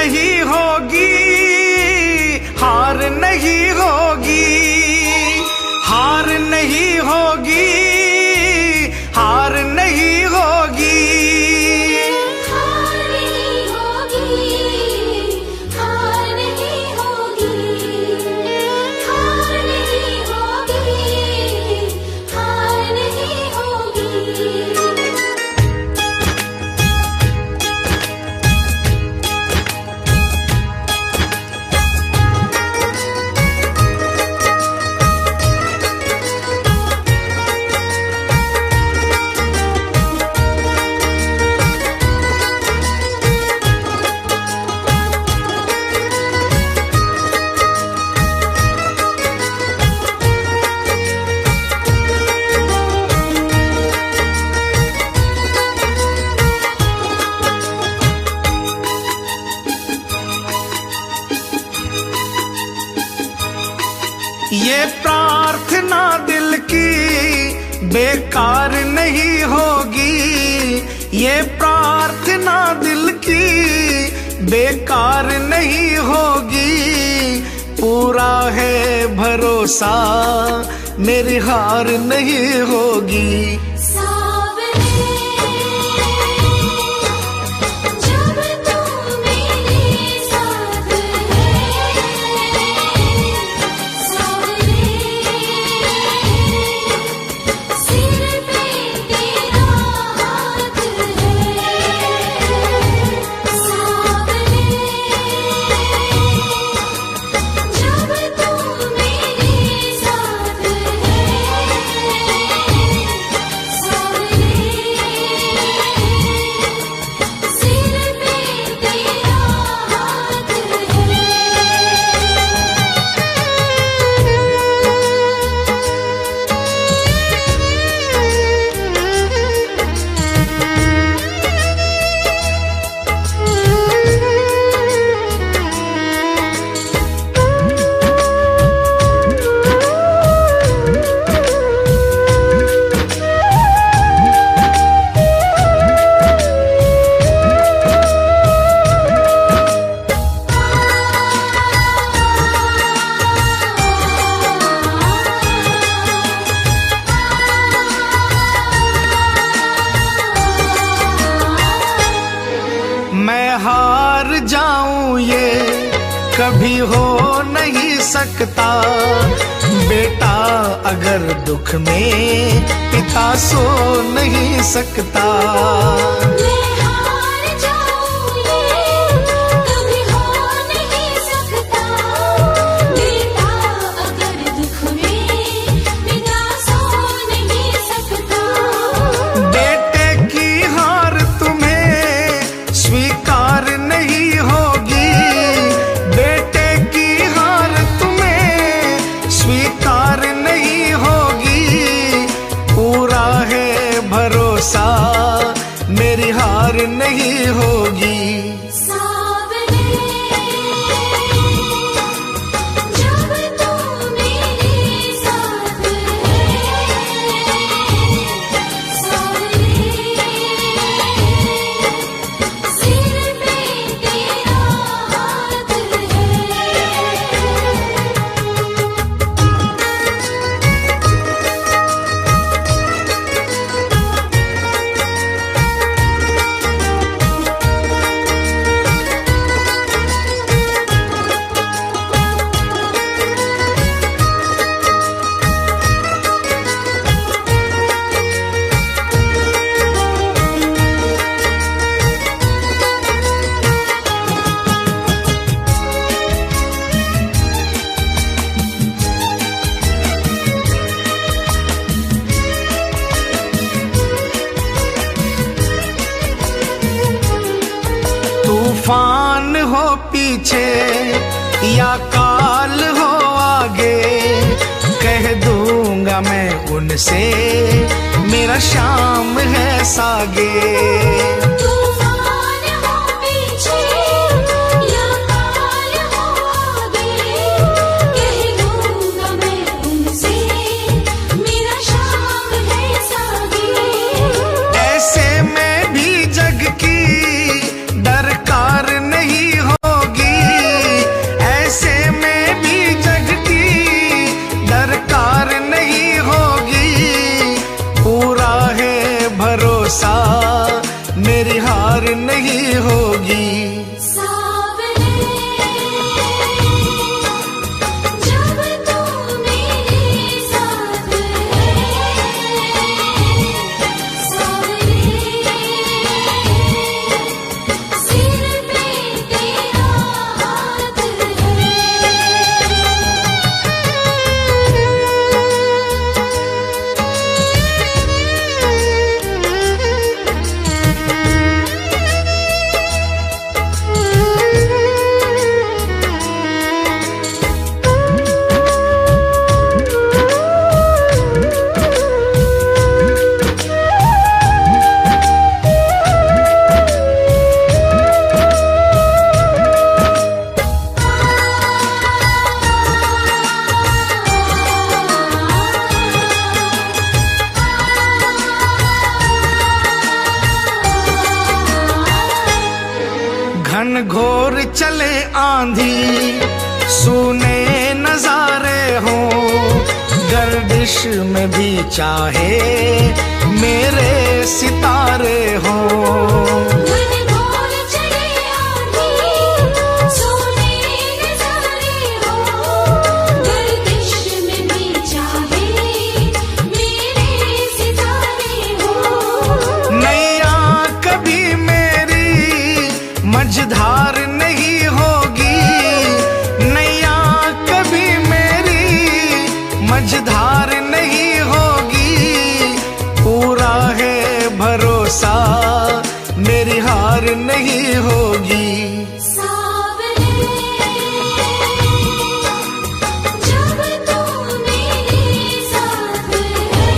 नहीं होगी, हार नहीं होगी, हार नहीं होगी, हार नहीं होगी, हार नहीं होगी, हार नहीं होगी, हार नहीं होगी, हार नहीं होगी। ये प्रार्थना दिल की बेकार नहीं होगी, ये प्रार्थना दिल की बेकार नहीं होगी, पूरा है भरोसा मेरी हार नहीं होगी। मैं हार जाऊं ये कभी हो नहीं सकता, बेटा अगर दुख में पिता सो नहीं सकता। मैं हार जाऊं ये कभी हो नहीं सकता, बेटा अगर दुख में पिता सो नहीं सकता। बेटे की हार तुम्हें स्वीकार नहीं होगी, बेटे की हार तुम्हें स्वीकार नहीं होगी, पूरा है भरोसा मेरी हार नहीं होगी। जब तू मेरे साथ है, सिर पे तेरा हाथ है। तूफान हो पीछे या काल हो आगे, कह दूंगा मैं उनसे मेरा शाम है सागे। तूफान हो पीछे या काल हो आगे, कह दूंगा मैं उनसे मेरा शाम है सागे। ऐसे में भी जग की दरकार नहीं हो भरोसा मेरी हार नहीं होगी। सावरे जब तू मेरे साथ है, सावरे सिर पे तेरा हाथ है। घन घोर चले आंधी, सूने नजारे हो, गर्दिश में भी चाहे मेरे सितारे हो। घनघोर चले आंधी, सोने नजारे हो, गर्दिश में भी चाहे मेरे सितारे हो। नैया कभी मेरी मझधार नहीं होगी, नैया कभी मेरी मझधार नहीं होगी। पूरा है भरोसा मेरी हार नहीं होगी। सावरे जब तू मेरे साथ है,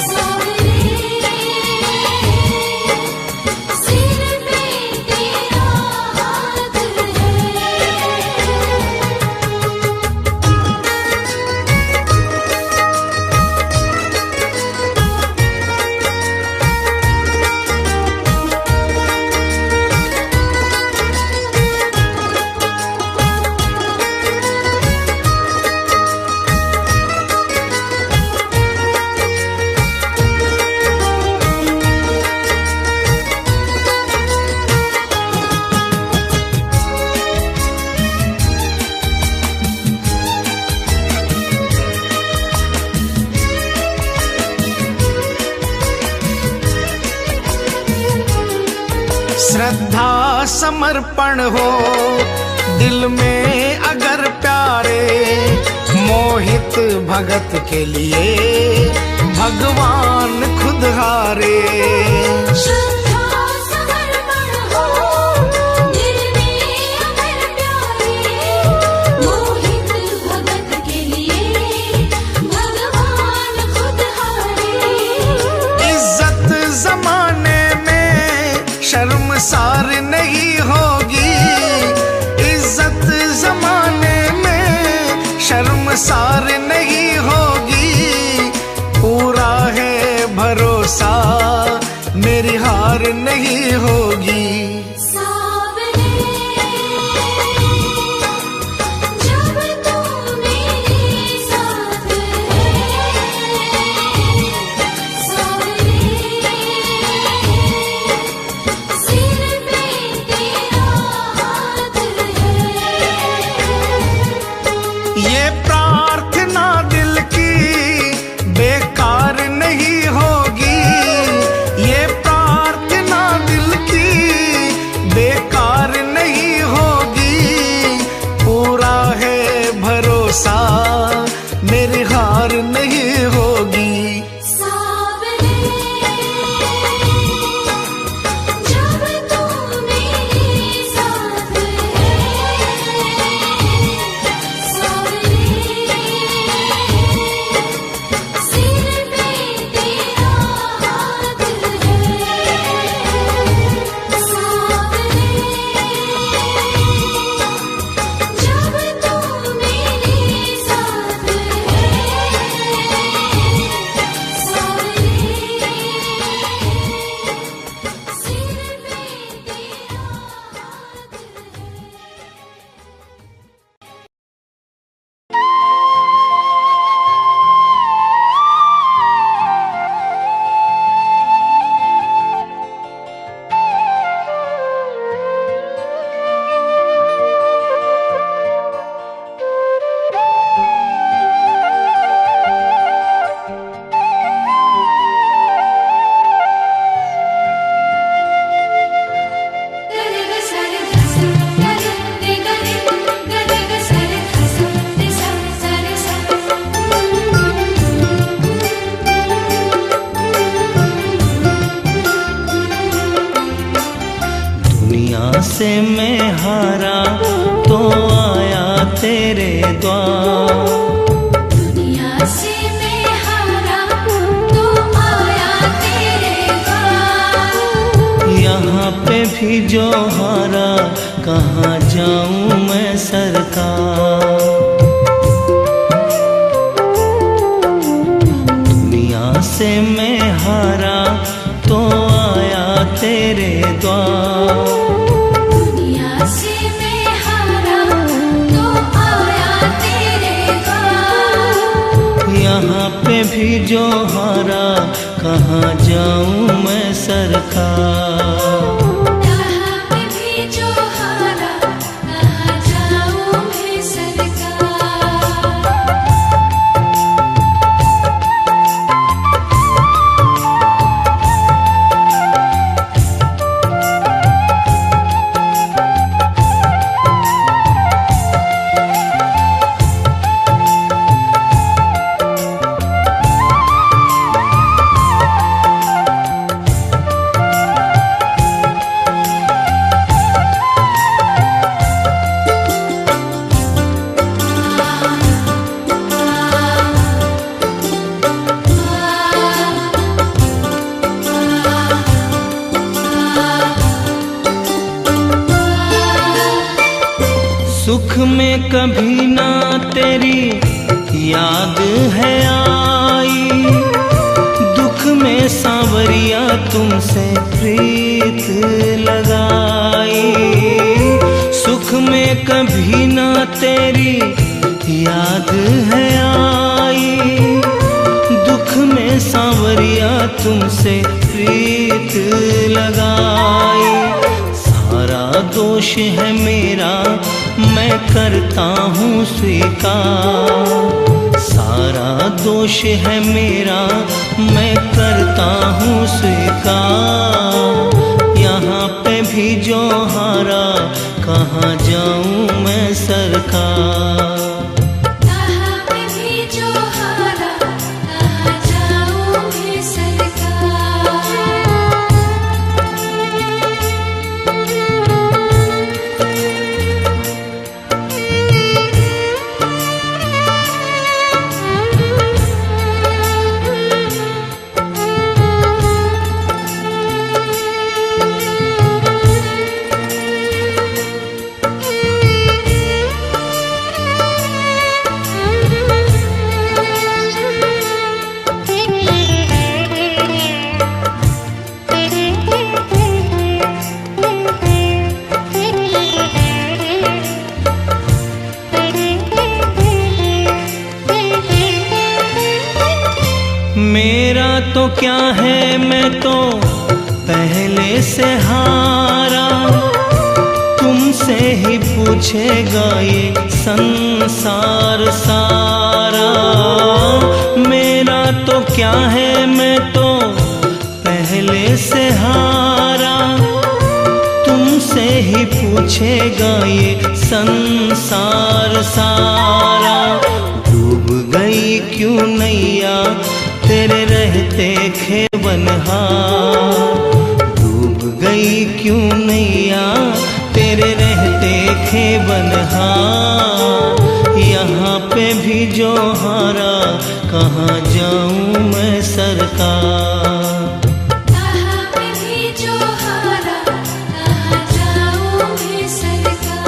सावरे सिर पे तेरा हाथ है। श्रद्धा समर्पण हो दिल में अगर प्यारे, मोहित भगत के लिए भगवान खुद हारे। श्रद्धा समर्पण हो दिल में अगर प्यारे, मोहित भगत के लिए भगवान खुद हारे। इज्जत जमाने में शर्मसार नहीं होगी, इज्जत जमाने में शर्मसार नहीं होगी। पूरा है भरोसा मेरी हार नहीं होगी। सावरे जब तू मेरे साथ है, सावरे सिर पे तेरा हाथ है। ये प्रार्थना दिल की बेकार नहीं होगी, ये प्रार्थना दिल की से मैं हारा तो आया तेरे द्वार। दुनिया से मैं हारा तो आया तेरे द्वार। यहाँ पे भी जो हारा कहाँ जाऊँ मैं सरकार। दुनिया से मैं हारा तो आया तेरे द्वार। दुनिया से मैं हारा तो आया तेरे द्वार। यहाँ पे भी जो हारा कहाँ जाऊँ मैं सरकार। यहाँ पे भी जो हारा कहाँ जाऊँ मैं सरकार। सुख में कभी ना तेरी याद है आई, दुख में सांवरिया तुमसे प्रीत लगाई। सुख में कभी ना तेरी याद है आई, दुख में सांवरिया तुमसे प्रीत लगाई। सारा दोष है मेरा मैं करता हूँ स्वीकार। सारा दोष है मेरा मैं करता हूँ स्वीकार। यहाँ पे भी जो हारा कहाँ जाऊँ मैं सरकार। यहाँ पे भी जो हारा कहाँ जाऊँ मैं सरकार। मेरा तो क्या है मैं तो पहले से हारा, तुमसे ही पूछेगा ये संसार सारा। मेरा तो क्या है मैं तो पहले से हारा, तुमसे ही पूछेगा ये संसार सारा। डूब गई क्यों नैया तेरे रहते खेवनहार। डूब गई क्यों नैया तेरे रहते खेवनहार। यहाँ पे भी जो हारा कहाँ जाऊँ मैं सरकार। यहाँ पे भी जो हारा कहाँ जाऊँ मैं सरकार।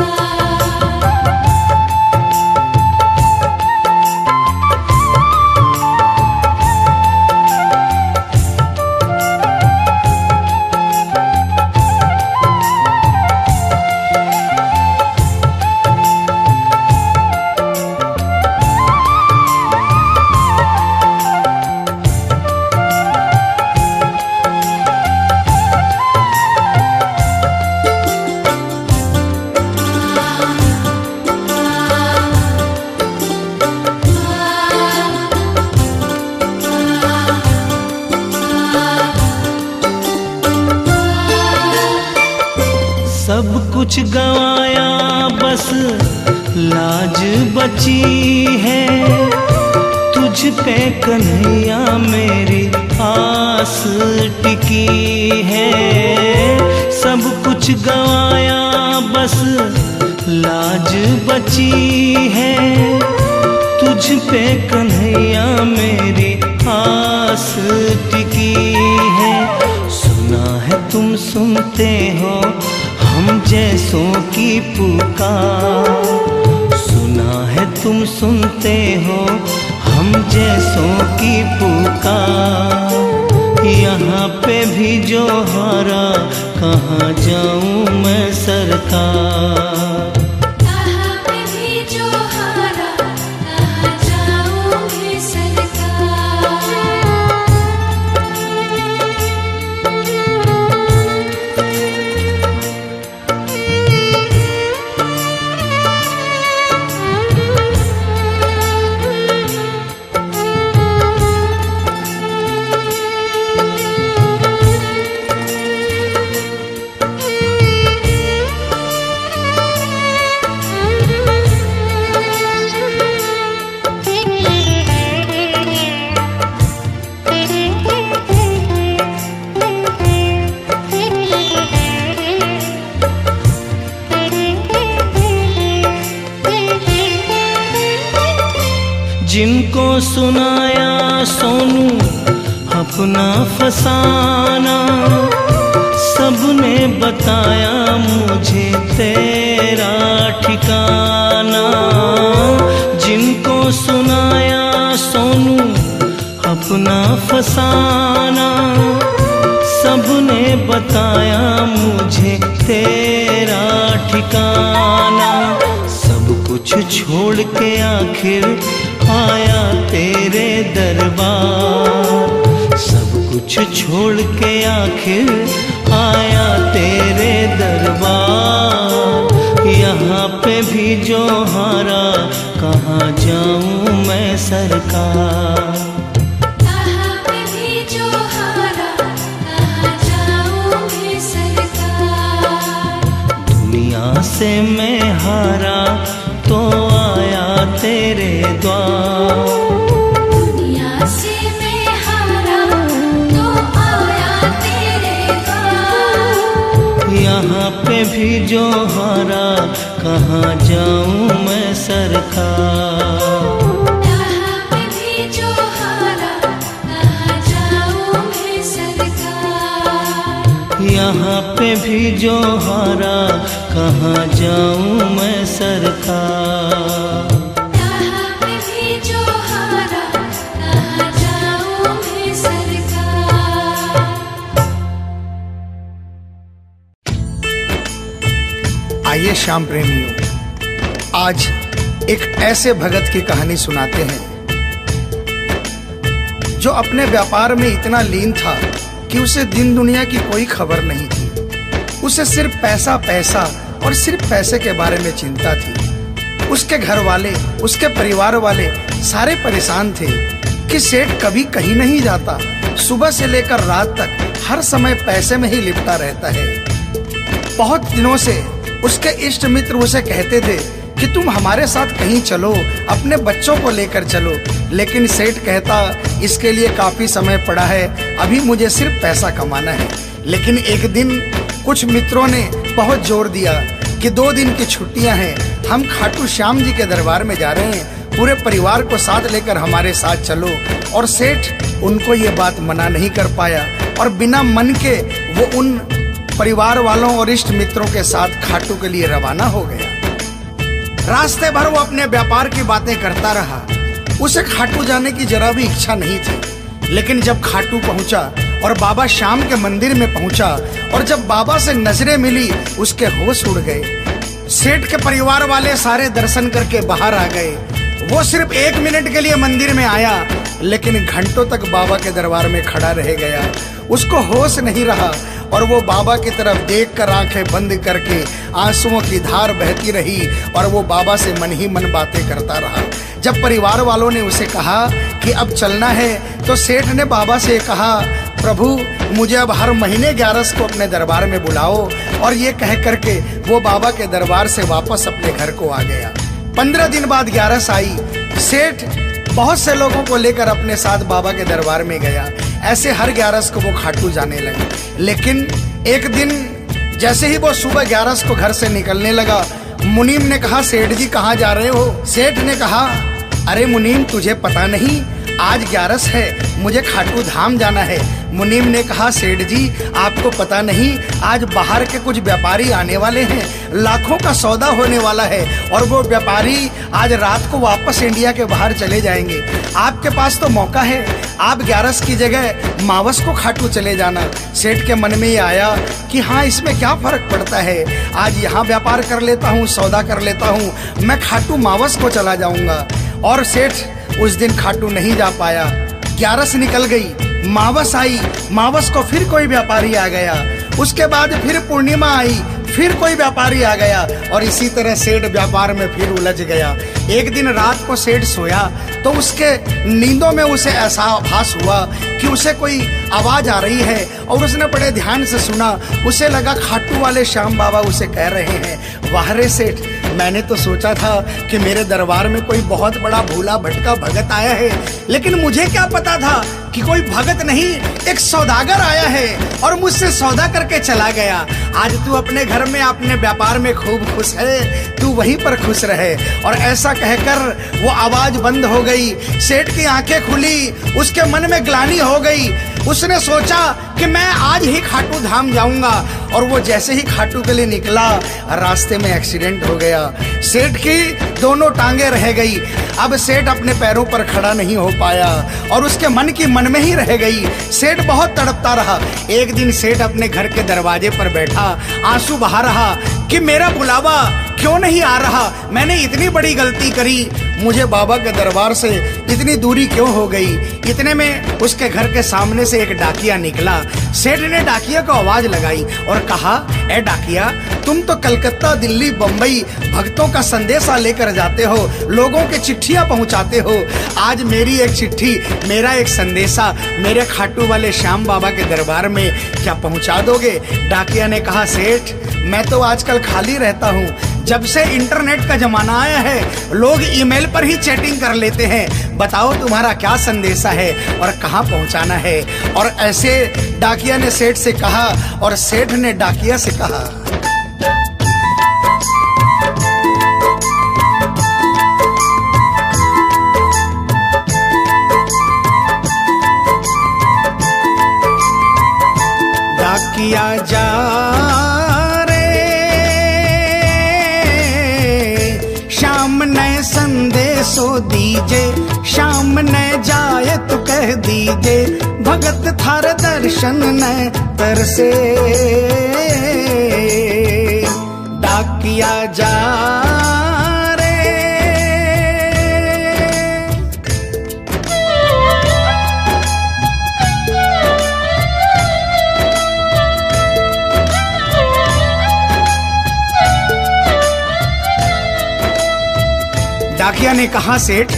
सब कुछ गवाया बस लाज बची है, तुझ पे कन्हैया मेरी आस टिकी है। सब कुछ गवाया बस लाज बची है, तुझ पे कन्हैया मेरी आस टिकी है। सुना है तुम सुनते हो हम जैसों की पुकार, सुना है तुम सुनते हो हम जैसों की पुकार। यहाँ पे भी जो हारा कहाँ जाऊँ मैं सरकार। कहाँ पे भी जो हारा कहाँ जाऊँ मैं सरकार। जिनको सुनाया सोनू अपना फसाना, सबने बताया मुझे तेरा ठिकाना। जिनको सुनाया सोनू अपना फसाना, सबने बताया मुझे तेरा ठिकाना। सब कुछ छोड़ के आखिर आया तेरे दरबार, सब कुछ छोड़ के आखिर आया तेरे दरबार। यहाँ पे भी जो हारा कहाँ जाऊँ मैं सरकार। कहाँ पे भी जो हारा कहाँ जाऊँ मैं सरकार। दुनिया से मैं हारा तो आया तेरे द्वार, दुनिया से मैं हारा तो आया तेरे द्वार। यहाँ पे भी जो हारा कहाँ जाऊँ मैं सरकार। कहाँ पे भी जो हारा कहाँ जाऊँ मैं सरकार। यहाँ पे भी जो हारा कहाँ जाऊँ मैं सरकार। कहाँ पे भी जो हारा कहाँ जाऊँ मैं सरकार। आइए श्याम प्रेमियों, आज एक ऐसे भगत की कहानी सुनाते हैं जो अपने व्यापार में इतना लीन था कि उसे दिन दुनिया की कोई खबर नहीं थी। उसे सिर्फ पैसा पैसा और सिर्फ पैसे के बारे में चिंता थी। उसके घर वाले, उसके परिवार वाले सारे परेशान थे कि सेठ कभी कहीं नहीं जाता, सुबह से लेकर रात तक हर समय पैसे में ही लिपटा रहता है। बहुत दिनों से उसके इष्ट मित्र उसे कहते थे कि तुम हमारे साथ कहीं चलो, अपने बच्चों को लेकर चलो, लेकिन सेठ कहता इसके लिए काफी समय पड़ा है, अभी मुझे सिर्फ पैसा कमाना है। लेकिन एक दिन कुछ मित्रों ने बहुत जोर दिया कि 2 दिन की छुट्टियां हैं, हम खाटू श्याम जी के दरबार में जा रहे हैं, पूरे परिवार को साथ लेकर हमारे साथ चलो। और सेठ उनको ये बात मना नहीं कर पाया और बिना मन के वो उन परिवार वालों और इष्ट मित्रों के साथ खाटू के लिए रवाना हो गया। रास्ते भर वो अपने व्यापार की बातें करता रहा। उसे खाटू जाने की जरा भी इच्छा नहीं थी। लेकिन जब खाटू पहुंचा और बाबा श्याम के मंदिर में पहुंचा और जब बाबा से नजरें मिली, उसके होश उड़ गए। सेठ के परिवार वाले सारे दर्शन करके बाहर आ गए। वो सिर्फ 1 मिनट के लिए मंदिर में आया, लेकिन घंटों तक बाबा के दरबार में खड़ा रह गया। उसको होश नहीं रहा और वो बाबा की तरफ देखकर आंखें बंद करके आंसुओं की धार बहती रही और वो बाबा से मन ही मन बातें करता रहा। जब परिवार वालों ने उसे कहा कि अब चलना है, तो सेठ ने बाबा से कहा, प्रभु मुझे अब हर महीने 11 को अपने दरबार में बुलाओ। और ये कह करके वो बाबा के दरबार से वापस अपने घर को आ गया। 15 दिन बाद 11 आई। सेठ बहुत से लोगों को लेकर अपने साथ बाबा के दरबार में गया। ऐसे हर 11 को वो खाटू जाने लगे। लेकिन एक दिन जैसे ही वो सुबह 11 को घर से निकलने लगा, मुनीम ने कहा, सेठ जी कहाँ जा रहे हो? सेठ ने कहा, अरे मुनीम तुझे पता नहीं, आज 11 है, मुझे खाटू धाम जाना है। मुनीम ने कहा, सेठ जी आपको पता नहीं, आज बाहर के कुछ व्यापारी आने वाले हैं, लाखों का सौदा होने वाला है और वो व्यापारी आज रात को वापस इंडिया के बाहर चले जाएंगे। आपके पास तो मौका है, आप 11 की जगह मावस को खाटू चले जाना। सेठ के मन में ये आया कि हाँ, इसमें क्या फर्क पड़ता है, आज यहाँ व्यापार कर लेता हूँ, सौदा कर लेता हूँ, मैं खाटू मावस को चला जाऊँगा। और सेठ उस दिन खाटू नहीं जा पाया। 11 निकल गई, मावस आई, मावस को फिर कोई व्यापारी आ गया, उसके बाद फिर पूर्णिमा आई, फिर कोई व्यापारी आ गया और इसी तरह सेठ व्यापार में फिर उलझ गया। एक दिन रात को सेठ सोया तो उसके नींदों में उसे ऐसा आभास हुआ कि उसे कोई आवाज आ रही है और उसने बड़े ध्यान से सुना। उसे लगा खाटू वाले श्याम बाबा उसे कह रहे हैं, वाह रे सेठ, मैंने तो सोचा था कि मेरे दरबार में कोई बहुत बड़ा भूला भटका भगत आया है, लेकिन मुझे क्या पता था कि कोई भगत नहीं, एक सौदागर आया है और मुझसे सौदा करके चला गया। आज तू अपने घर में, अपने व्यापार में खूब खुश है, तू वहीं पर खुश रहे। और ऐसा कहकर वो आवाज बंद हो गई। सेठ की आंखें खुली, उसके मन में ग्लानि हो गई। उसने सोचा कि मैं आज ही खाटू धाम जाऊंगा और वो जैसे ही खाटू के लिए निकला, रास्ते में एक्सीडेंट हो गया। सेठ की दोनों टांगे रह गई। अब सेठ अपने पैरों पर खड़ा नहीं हो पाया और उसके मन की मन में ही रह गई। सेठ बहुत तड़पता रहा। एक दिन सेठ अपने घर के दरवाजे पर बैठा, आंसू बहा रहा कि मेरा बुलावा क्यों नहीं आ रहा, मैंने इतनी बड़ी गलती करी, मुझे बाबा के दरबार से इतनी दूरी क्यों हो गई। इतने में उसके घर के सामने से एक डाकिया निकला। सेठ ने डाकिया को आवाज लगाई और कहा, ए डाकिया, तुम तो कलकत्ता, दिल्ली, बम्बई भक्तों का संदेशा लेकर जाते हो, लोगों के चिट्ठियां पहुंचाते हो। आज मेरी एक चिट्ठी, मेरा एक संदेशा मेरे खाटू वाले श्याम बाबा के दरबार में क्या पहुंचा दोगे? डाकिया ने कहा, सेठ मैं तो आजकल खाली रहता हूँ। जब से इंटरनेट का जमाना आया है, लोग ईमेल पर ही चैटिंग कर लेते हैं। बताओ तुम्हारा क्या संदेशा है और कहाँ पहुँचाना है? और ऐसे डाकिया ने सेठ से कहा और सेठ ने डाकिया से कहा। डाकिया जा संदेशो दीजे, शाम न जाए तो कह दीजे, भगत थार दर्शन न तरसे। डाकिया जा रे। डाकिया ने कहा, सेठ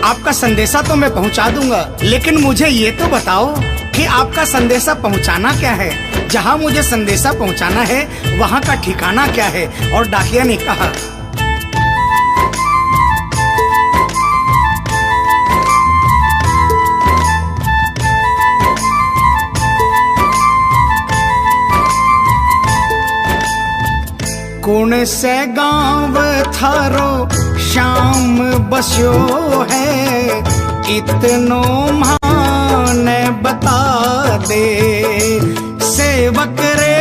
आपका संदेशा तो मैं पहुंचा दूंगा, लेकिन मुझे ये तो बताओ कि आपका संदेशा पहुंचाना क्या है, जहां मुझे संदेशा पहुंचाना है वहां का ठिकाना क्या है? और डाकिया ने कहा, कौन से गांव थारो श्याम बस्यो है, इतनो मान बता दे सेवक रे।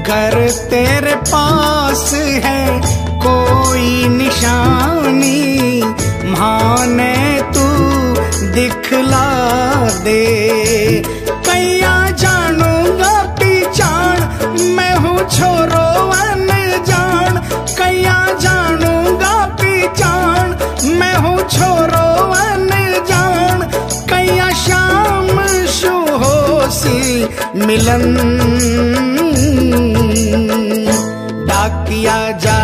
घर तेरे पास है कोई निशानी, माने तू दिखला दे। कैया जानूंगा पहचान, मैं हूँ छोरो अनजान। कैया जानूंगा पहचान, मैं हूँ छोरो अनजान। कैया शाम शुहोसी मिलन, डाकिया जा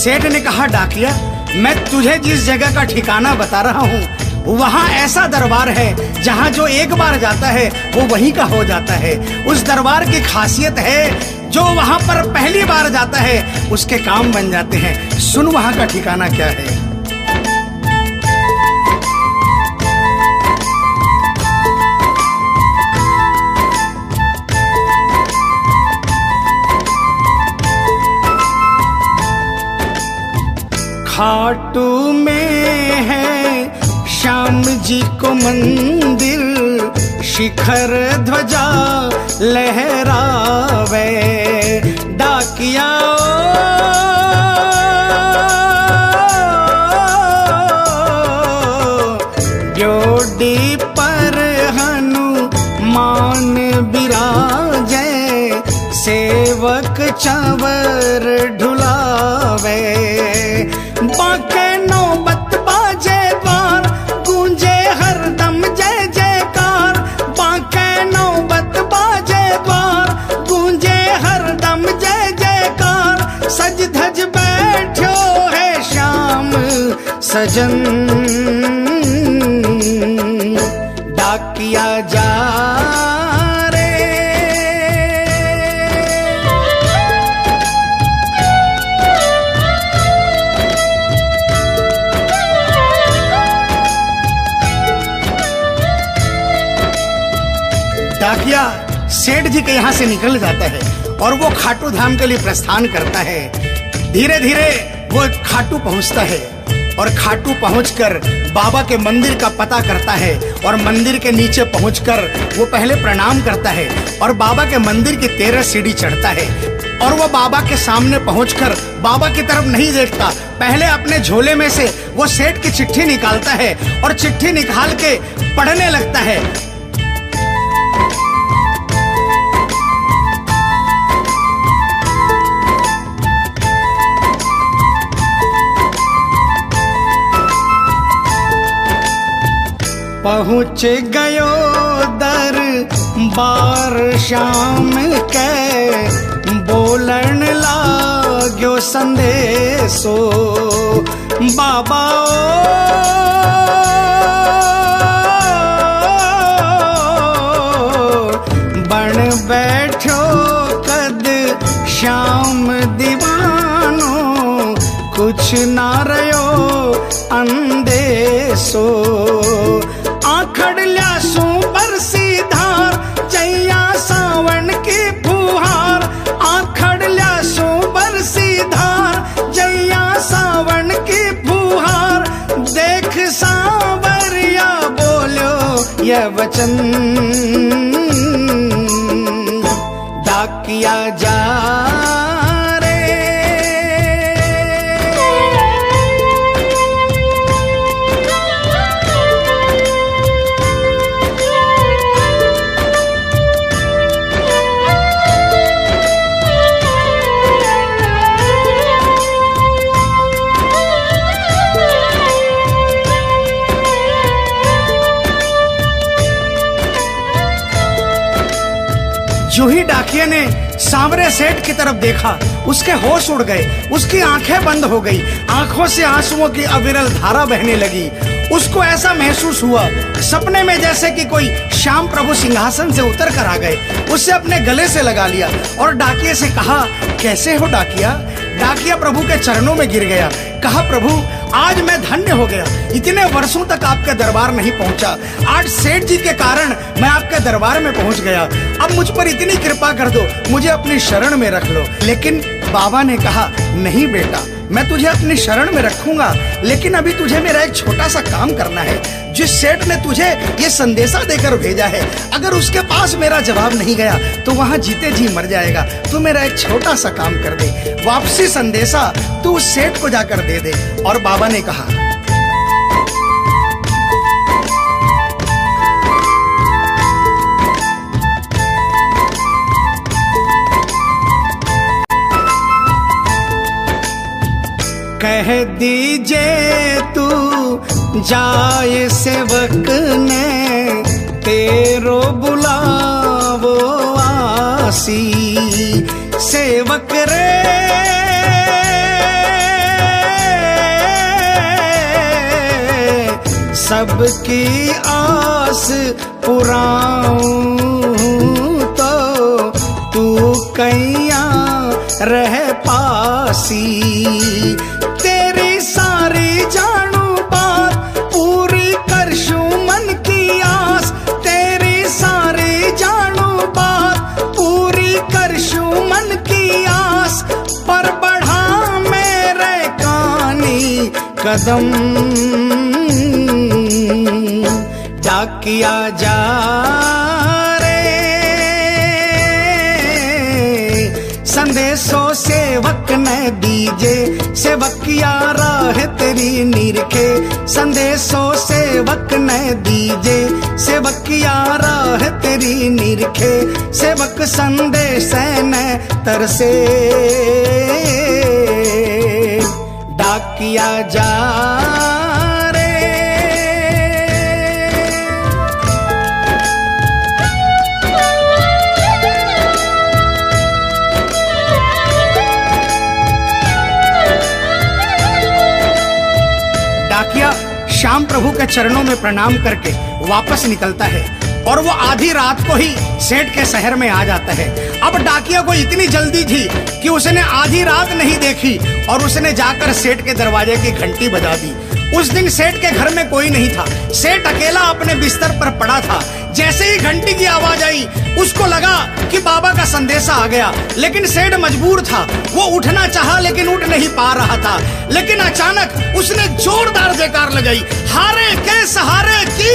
सेठ ने कहा, डाकिया मैं तुझे जिस जगह का ठिकाना बता रहा हूँ वहाँ ऐसा दरबार है जहाँ जो एक बार जाता है वो वहीं का हो जाता है। उस दरबार की खासियत है जो वहाँ पर पहली बार जाता है उसके काम बन जाते हैं। सुन वहाँ का ठिकाना क्या है। खाटू में है श्याम जी को मंदिर, शिखर ध्वजा लहरावे। डाकिया जोड़ी पर हनुमान बिराजे, सेवक चावर ढुलावे। बाके नौबत बाजे द्वार, गूंजे हरदम जय जयकार। बाके नौबत बाजे द्वार, गूंजे हरदम जय जयकार। सज धज बैठो है श्याम सजन, डाकिया जा डाकिया सेठ जी के यहाँ से निकल जाता है और वो खाटू धाम के लिए प्रस्थान करता है। धीरे धीरे वो खाटू पहुँचता है और खाटू पहुंचकर बाबा के मंदिर का पता करता है और मंदिर के नीचे पहुंचकर वो पहले प्रणाम करता है और बाबा के मंदिर की 13 सीढ़ी चढ़ता है। और वो बाबा के सामने पहुंचकर बाबा की तरफ नहीं देखता, पहले अपने झोले में से वो सेठ की चिट्ठी निकालता है और चिट्ठी निकाल के पढ़ने लगता है। पहुँच गयो दरबार श्याम के, बोलन लाग्यो संदेशो। बाबा बन बैठो कद श्याम दीवानो, कुछ ना रयो अंदेशो। आखड़ ल्यासू बरसी धार, जैया सावन की फुहार। आखड़ ल्यासू बरसी धार, जैया सावन की फुहार। देख सांवरिया बोलो यह वचन, डाकिया जा जो ही डाकिया ने सांवरे सेठ की तरफ देखा उसके होश उड़ गए, उसकी आंखें बंद हो गई, आंखों से आंसुओं की अविरल धारा बहने लगी। उसको ऐसा महसूस हुआ सपने में जैसे कि कोई श्याम प्रभु सिंहासन से उतर कर आ गए। उससे अपने गले से लगा लिया और डाकिया से कहा, कैसे हो डाकिया? डाकिया प्रभु के चरणों में गिर गया, कहा, प्रभु आज मैं धन्य हो गया, इतने वर्षों तक आपके दरबार नहीं पहुंचा, आज सेठ जी के कारण मैं आपके दरबार में पहुंच गया। अब मुझ पर इतनी कृपा कर दो, मुझे अपनी शरण में रख लो। लेकिन बाबा ने कहा, नहीं बेटा, मैं तुझे अपनी शरण में रखूंगा, लेकिन अभी तुझे मेरा एक छोटा सा काम करना है। जिस सेठ ने तुझे ये संदेशा देकर भेजा है, अगर उसके पास मेरा जवाब नहीं गया तो वहाँ जीते जी मर जाएगा। तू मेरा एक छोटा सा काम कर दे, वापसी संदेशा तू उस सेठ को जाकर दे दे। और बाबा ने कहा, कह दीजिए तू जाए सेवक ने, तेरो बुलावो आसी। सेवक रे सबकी आस पुराऊं तो तू कैया रह पासी। तेरी सारी जानू बात पूरी करशूं मन की आस, तेरी सारी जानू बात पूरी करशूं मन की आस। पर बढ़ा मेरे कानी कदम डाकिया जा रे, संदेशो सेवक ने दीजे, सेवकिया राह तेरी निरखे। संदेशो सेवक ने दीजे, सेवकिया राह तेरी निरखे। सेवक संदेश ने तरसे डाकिया जा रे। डाकिया श्याम प्रभु के चरणों में प्रणाम करके वापस निकलता है और वो आधी रात को ही सेठ के शहर में आ जाता है। अब डाकिया को इतनी जल्दी थी कि उसने आधी रात नहीं देखी और उसने जाकर सेठ के दरवाजे की घंटी बजा दी। उस दिन सेठ के घर में कोई नहीं था, सेठ अकेला अपने बिस्तर पर पड़ा था। जैसे ही घंटी की आवाज आई उसको लगा कि बाबा का संदेशा आ गया, लेकिन सेठ मजबूर था। वो उठना चाहा लेकिन उठ नहीं पा रहा था। लेकिन अचानक उसने जोरदार जयकार लगाई, हारे के सहारे की।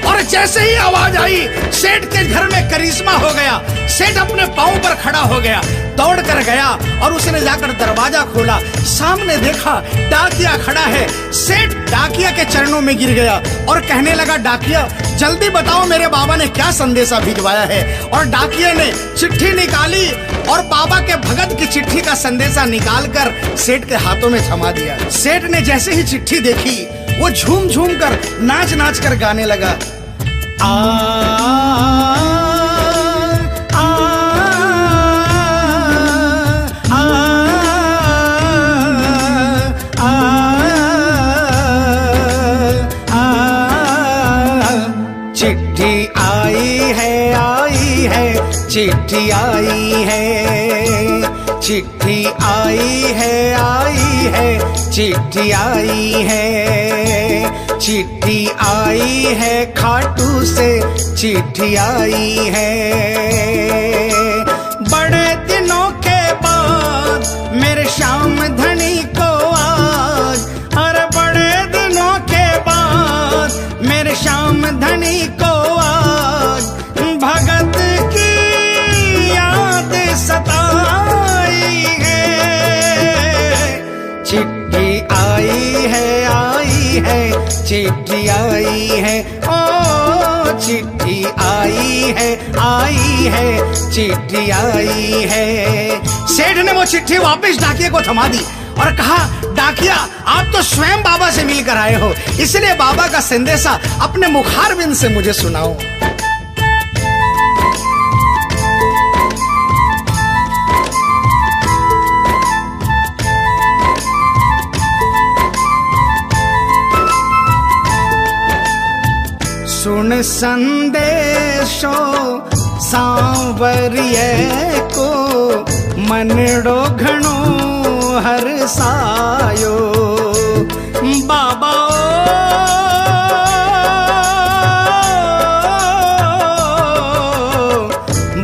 और जैसे ही आवाज आई सेठ के घर में करिश्मा हो गया। सेठ अपने पांव पर खड़ा हो गया, दौड़ कर गया और उसने जाकर दरवाजा खोला। सामने देखा डाकिया खड़ा है। सेठ डाकिया के चरणों में गिर गया और कहने लगा, डाकिया जल्दी बताओ मेरे बाबा ने क्या संदेशा भिजवाया है। और डाकिया ने चिट्ठी निकाली और बाबा के भगत की चिट्ठी का संदेशा निकालकर सेठ के हाथों में थमा दिया। सेठ ने जैसे ही चिट्ठी देखी वो झूम झूम कर नाच नाच कर गाने लगा, आ चिट्ठी आई है, चिट्ठी आई है, चिट्ठी आई है, चिट्ठी आई है, चिट्ठी आई है, खाटू से चिट्ठी आई है। बड़े दिनों के बाद मेरे श्याम धनी को आज, अरे बड़े दिनों के बाद मेरे श्याम धनी को आज भगत की याद सताई है। चिट्ठी आई है, चिट्ठी आई है, ओ चिट्ठी आई है, चिट्ठी आई है। सेठ ने वो चिट्ठी वापस डाकिया को थमा दी और कहा, डाकिया आप तो स्वयं बाबा से मिलकर आए हो, इसलिए बाबा का संदेशा अपने मुखारबिंद से मुझे सुनाओ। सुन संदेशो सांवरिये को मनड़ो घणो हरसायो। बाबा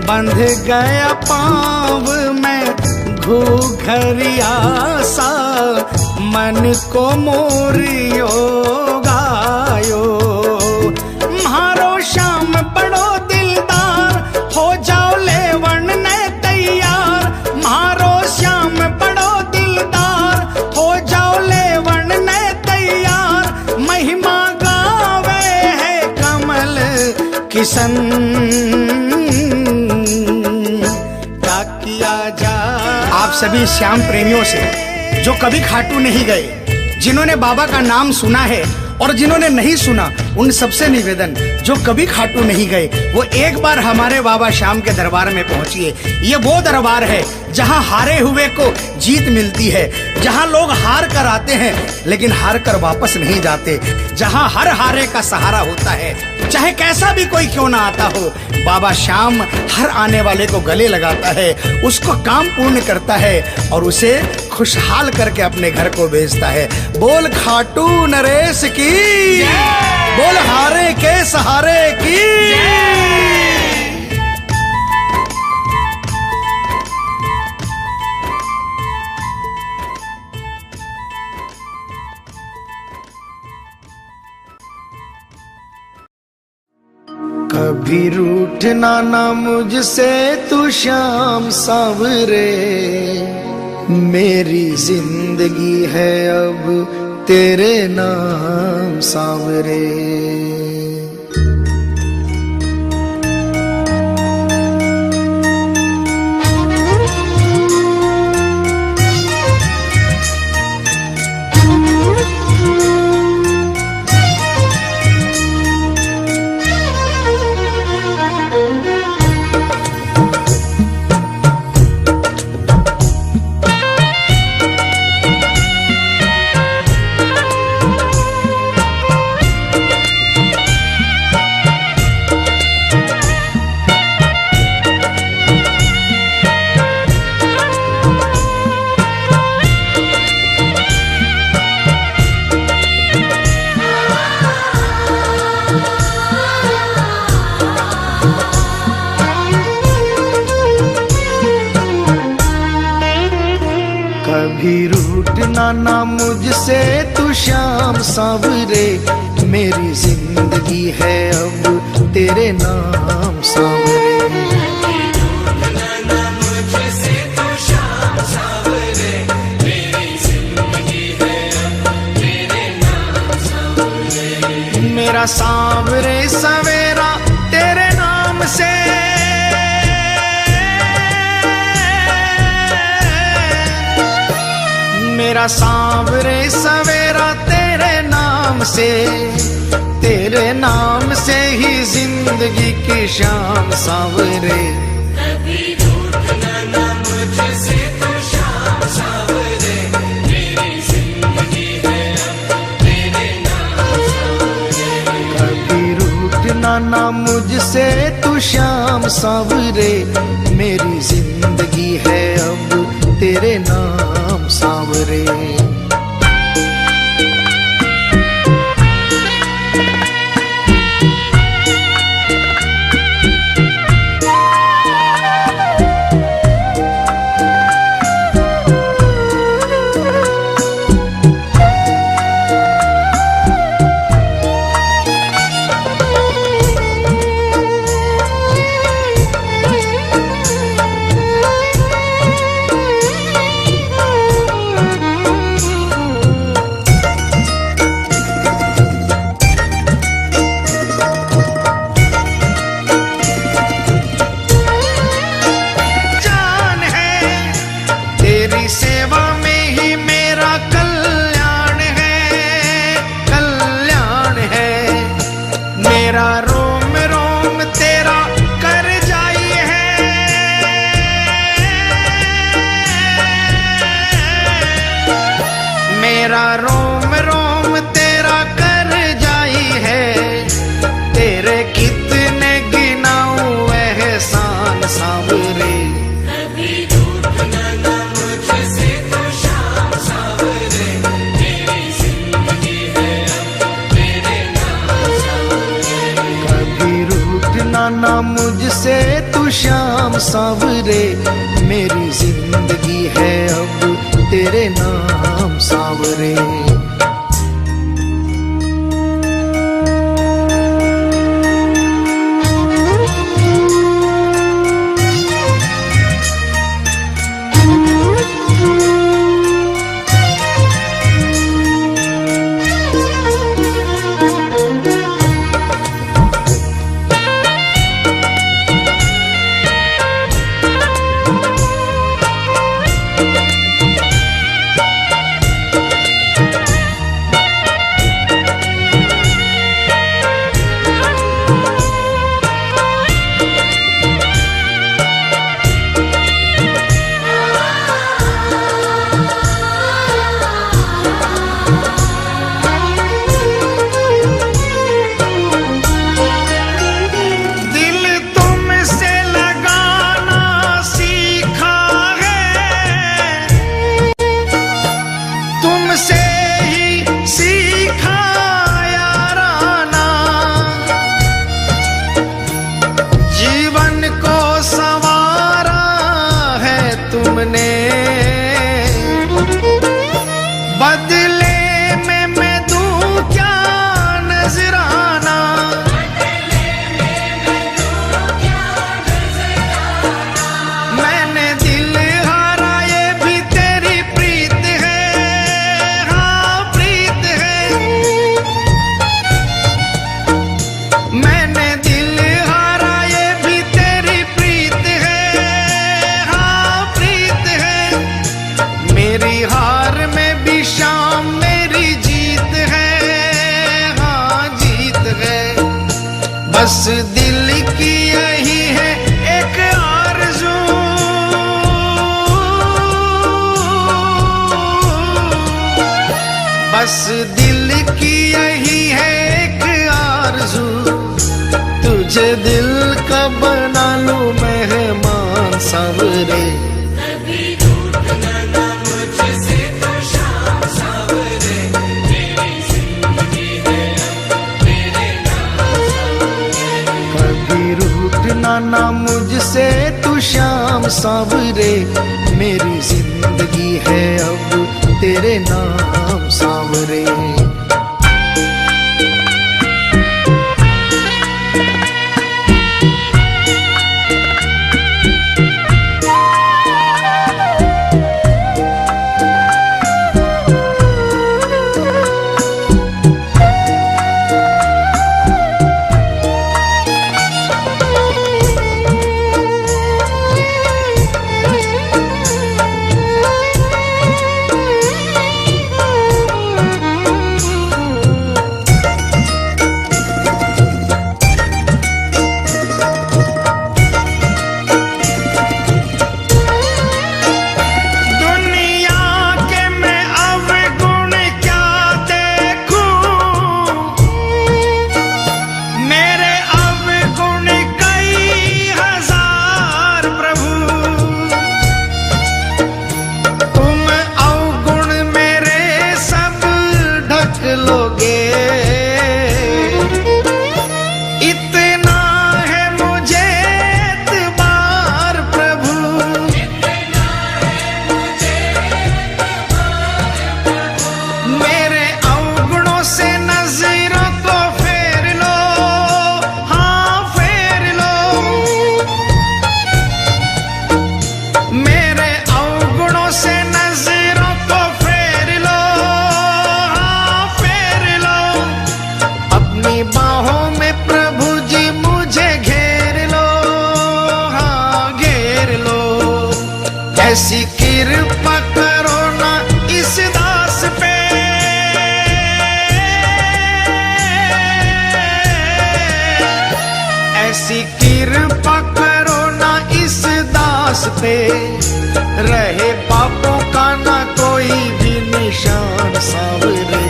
बंध गया पाँव में घूघरिया सा, मन को मोरियो गायो। म्हारो श्याम बड़ो दिलदार, हो जाओ लेवन ने तैयार। म्हारो श्याम बड़ो दिलदार, हो जाओ लेवन ने तैयार। महिमा गावे है कमल किशन, डाकिया जा। आप सभी श्याम प्रेमियों से जो कभी खाटू नहीं गए, जिन्होंने बाबा का नाम सुना है और जिन्होंने नहीं सुना उन सबसे निवेदन, जो कभी खाटू नहीं गए, वो एक बार हमारे बाबा श्याम के दरबार में पहुंचिए। ये वो दरबार है जहां हारे हुए को जीत मिलती है, जहां लोग हार कर आते हैं लेकिन हार कर वापस नहीं जाते, जहां हर हारे का सहारा होता है, चाहे कैसा भी कोई क्यों ना आता हो। बाबा श्याम हर आने वाले को गले लगाता है, उसको काम पूर्ण करता है और उसे खुशहाल करके अपने घर को भेजता है। बोल खाटू नरेश की, बोल हारे के सहारे की। कभी रूठना ना मुझसे तू श्याम सावरे, मेरी जिंदगी है अब तेरे नाम सावरे। कभी रूठना ना मुझसे तू श्याम सावरे, मेरी जिंदगी है अब तेरे नाम सावरे। मेरा सांवरे सवेरा तेरे नाम से, मेरा सांवरे सवेरा तेरे नाम से, तेरे नाम से ही जिंदगी की शाम सांवरे। कभी रूठना ना मुझसे तू श्याम सावरे, मेरी जिंदगी है अब तेरे नाम सावरे। कभी रूठना ना मुझसे तू श्याम सावरे, मेरी जिंदगी है अब तेरे नाम सावरे। मेरा रोम रोम तेरा कर जाई है, मेरा रोम रोम तेरा कर जाई है। तेरे कितने गिनाऊं एहसान सांवरे, कभी रूठना ना मुझसे तू श्याम सावरे, मेरी जिंदगी है अब तेरे नाम सावरे। कभी रूठना ना मुझसे तू श्याम सांवरे, मेरी जिंदगी है अब तेरे नाम सांवरे। मैंने दिल हारा ये भी तेरी प्रीत है, हाँ प्रीत है। मेरी हार में भी शाम मेरी जीत है, हाँ जीत है। बस दिल की यही है एक आरज़ू, बस दिल की यही है एक आरज़ू। तुझे दिल का बना लूं मेहमान सांवरे। कभी रूठना ना मुझसे तो शाम सांवरे, मेरी जिंदगी है अब तेरे नाम सांवरे। कभी रूठना ना मुझसे तू शाम सांवरे, मेरी जिंदगी है अब तेरे नाम सांवरे। ऐसी कृपा करो ना इस दास पे, ऐसी कृपा करो ना इस दास पे। रहे पापों का ना कोई भी निशान सांवरे।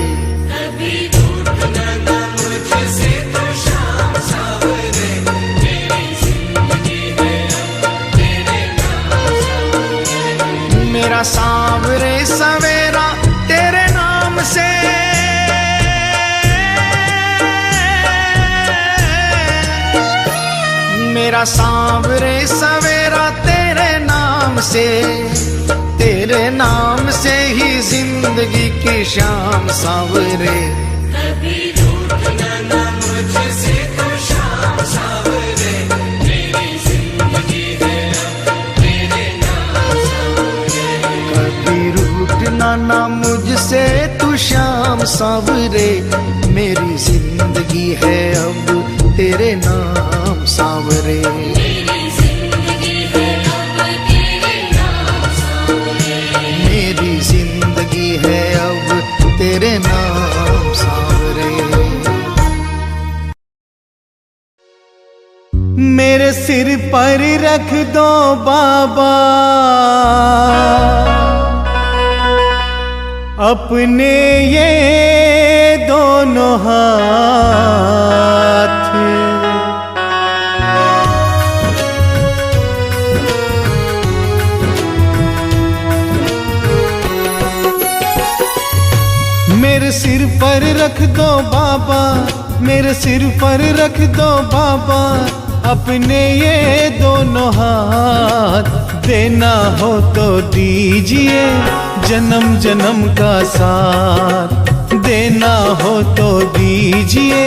कभी रूठना ना मुझसे तो शाम सांवरे, मेरी जिंदगी है अब तेरे नाम सांवरे। मेरा सांवरे सवेरा तेरे नाम से, मेरा सांवरे सवेरा तेरे नाम से। तेरे नाम से ही जिंदगी की शाम सांवरे। कभी रूठना ना मुझसे तो शाम सांवरे, मेरी जिंदगी है अब तेरे नाम सांवरे। कभी रूठना ना मुझसे तू शाम सांवरे, मेरी जिंदगी है अब तेरे नाम सांवरे। मेरी जिंदगी है अब तेरे नाम सांवरे। मेरी जिंदगी है अब तेरे नाम सांवरे। मेरे सिर पर रख दो बाबा अपने ये दोनों हाथ, मेरे सिर पर रख दो बाबा, मेरे सिर पर रख दो बाबा अपने ये दोनों हाथ। देना हो तो दीजिए जन्म जन्म का साथ, देना हो तो दीजिए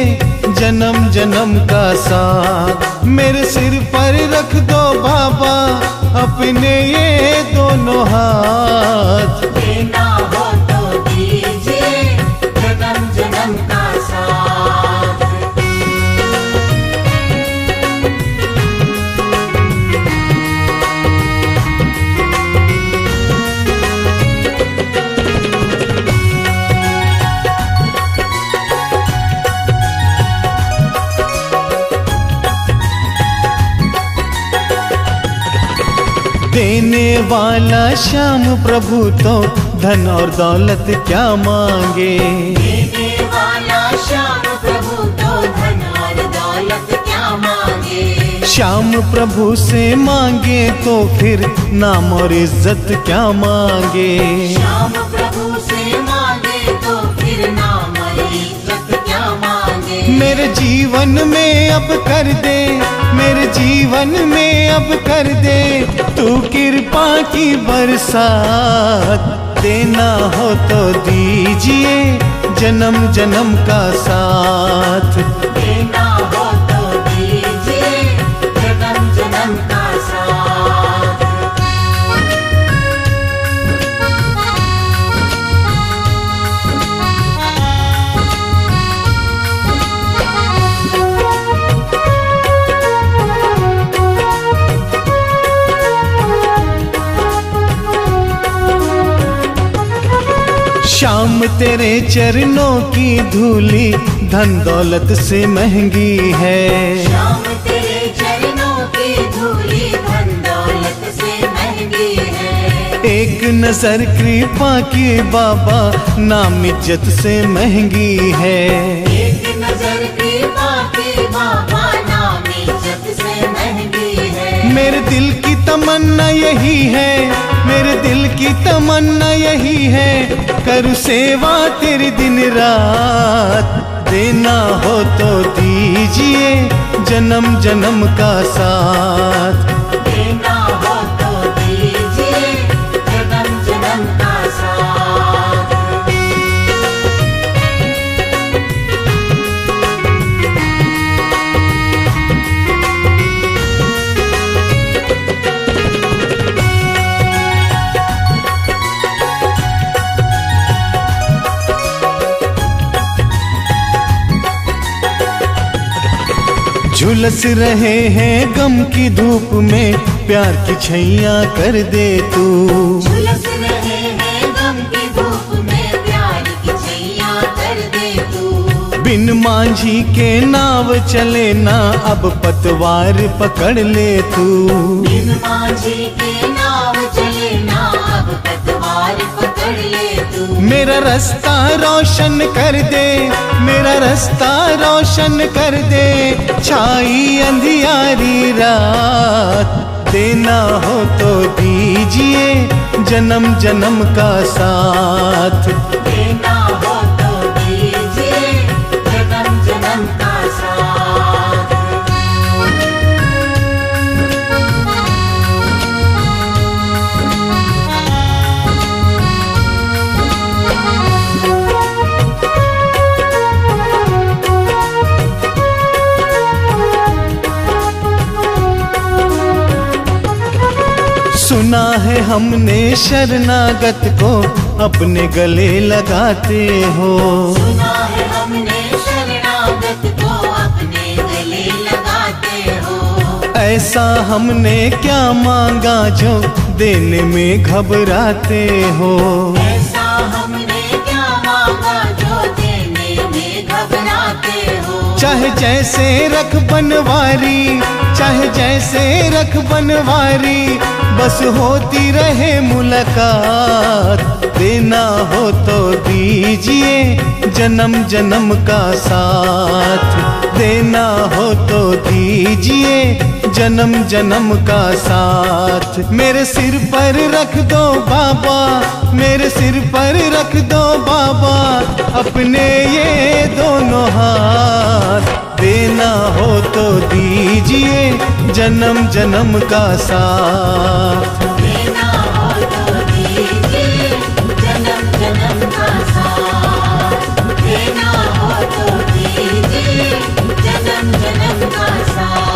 जन्म जन्म का साथ। मेरे सिर पर रख दो बाबा अपने ये दोनों हाथ। देना हो तो दीजिए जन्म जन्म का साथ। देने वाला श्याम प्रभु तो धन और दौलत क्या मांगे। देने वाला श्याम प्रभु तो धन और दौलत क्या मांगे। श्याम प्रभु से मांगे तो फिर नाम और इज्जत क्या मांगे। श्याम प्रभु से मांगे तो फिर नाम और इज्जत क्या मांगे। मेरे जीवन में अब कर दे, मेरे जीवन में अब कर दे तू कृपा की बरसात। देना हो तो दीजिए जन्म जन्म का साथ। देना हो तो दीजिए जन्म जन्म का साथ। श्याम तेरे चरणों की धूली धन दौलत से महंगी है। श्याम तेरे चरणों की धूली धन दौलत से महंगी है। एक नजर कृपा की बाबा नाम इज्जत से महंगी है। एक नजर कृपा की बाबा नाम इज्जत से महंगी है। मेरे दिल की तमन्ना यही है, मेरे दिल की तमन्ना यही है करूँ सेवा तेरी दिन रात। देना हो तो दीजिए जन्म जन्म का साथ। देना हो तो दीजिए जन्म जन्म का साथ। झुलस रहे हैं गम की धूप में प्यार की छैया कर दे तू। झुलस रहे हैं गम की धूप में प्यार की छैया कर दे तू। बिन मांझी के नाव चले ना अब पतवार पकड़ ले तू। बिन मांझी के नाव चले ना अब पतवार पकड़ ले तू। मेरा रास्ता रोशन कर दे, मेरा रास्ता रोशन कर दे छाई अंधियारी रात। देना हो तो दीजिए जन्म जन्म का साथ। देना हो तो दीजिए जन्म जन्म का साथ। सुना है हमने शरणागत को अपने गले लगाते हो। सुना है हमने शरणागत को अपने गले लगाते हो। ऐसा हमने क्या मांगा जो देने में घबराते हो। ऐसा हमने क्या मांगा जो देने में घबराते हो। चाहे जैसे रख बनवारी, चाहे जैसे रख बनवारी बस होती रहे मुलाकात। देना हो तो दीजिए जन्म जन्म का साथ। देना हो तो दीजिए जन्म जन्म का साथ। मेरे सिर पर रख दो बाबा, मेरे सिर पर रख दो बाबा अपने ये दोनों हाथ। देना हो तो दीजिए जन्म जन्म का साथ। देना हो तो दीजिए जन्म जन्म का साथ। देना हो तो दीजिए जन्म जन्म का साथ।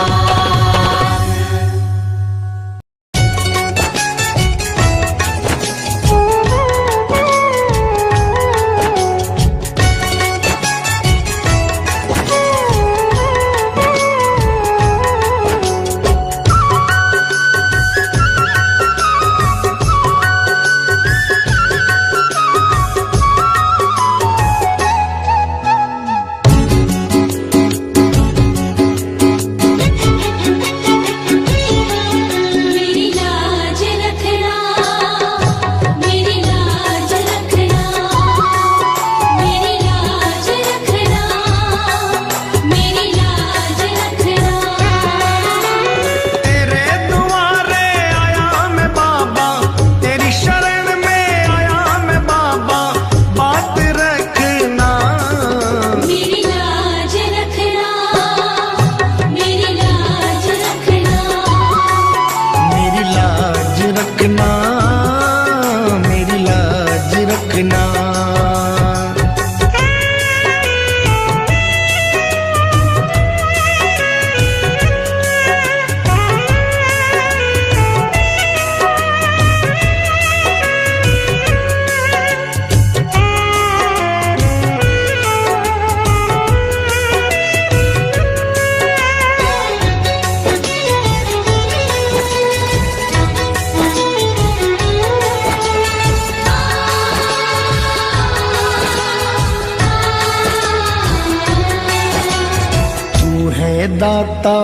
दाता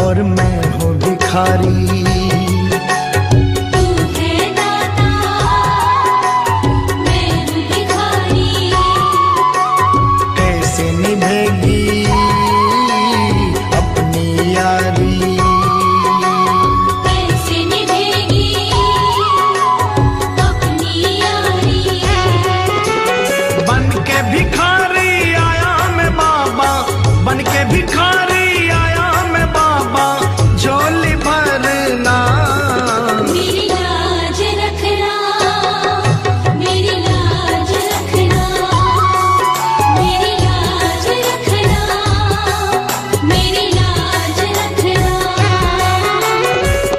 और मैं हूँ भिखारी। तू है दाता, मैं हूँ भिखारी। कैसे निभेगी अपनी यारी, कैसे निभेगी अपनी यारी। बन के भिखारी आया मैं बाबा, बन के भिखारी आया मैं बाबा, झोली भरना। मेरी लाज रखना, मेरी लाज रखना, मेरी लाज रखना, मेरी लाज रखना।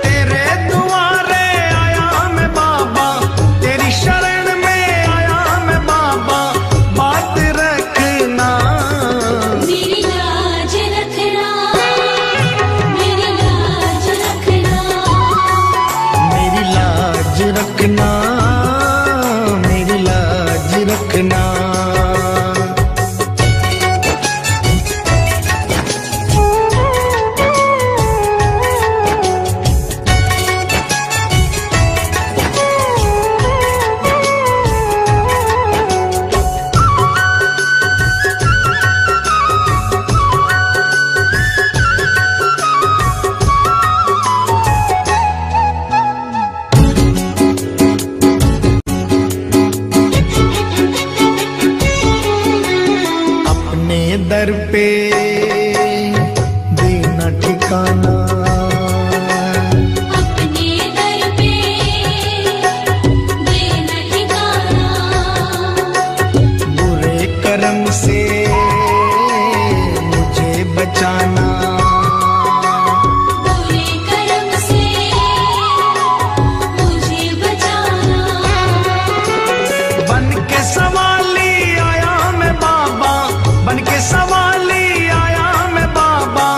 तेरे दुआरे आया मैं बाबा, तेरी शरण में आया मैं बाबा, बात रखना। मेरी लाज रखना, मेरी लाज रखना। मेरी लाज रखना, मेरी लाज रखना। अपने दर पे देना ठिकाना, अपने दर पे देना ठिकाना। बुरे कर्म से मुझे बचाना। बुरे कर्म से मुझे बचाना। बन के सवाली आया मैं बाबा, बन के सवाली आया मैं बाबा,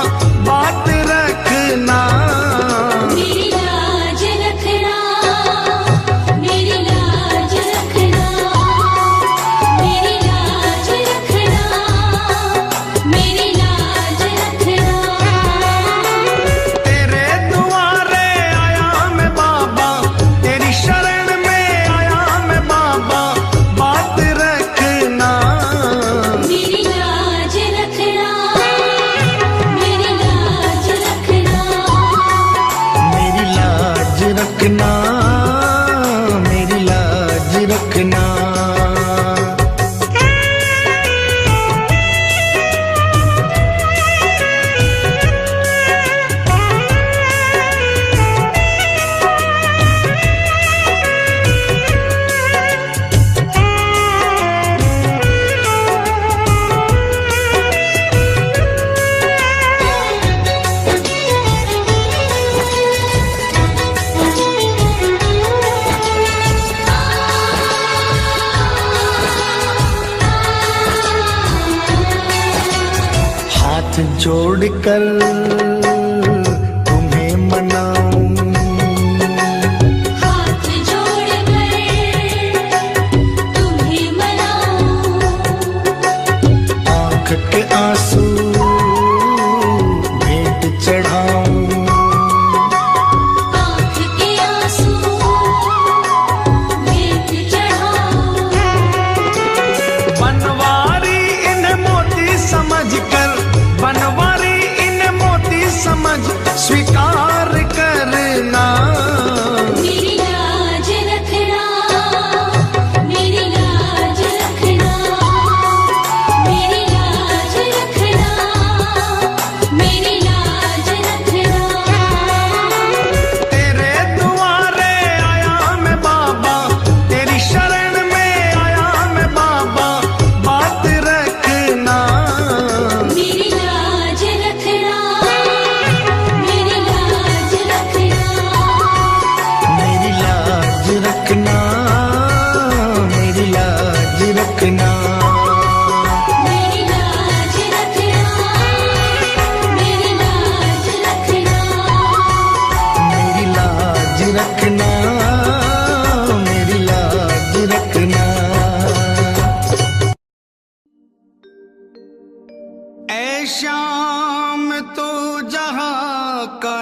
बात रखना। मेरी लाज रखना, मेरी लाज रखना, मेरी लाज रखना, मेरी लाज रखना। तेरे दुआरे आया मैं बाबा, तेरी शरण में आया मैं बाबा, बात रखना। मेरी लाज रखना, मेरी लाज रखना। मेरी लाज रखना, मेरी लाज रखना। हाथ जोड़कर तुम्हें मनाऊं, हाथ जोड़कर तुम्हें मनाऊं। आंख के आंसू भेंट चढ़ाऊं। आँख के आंसू भेंट चढ़ाऊं। बनवारी इन मोती समझकर, बनवारी इन मोती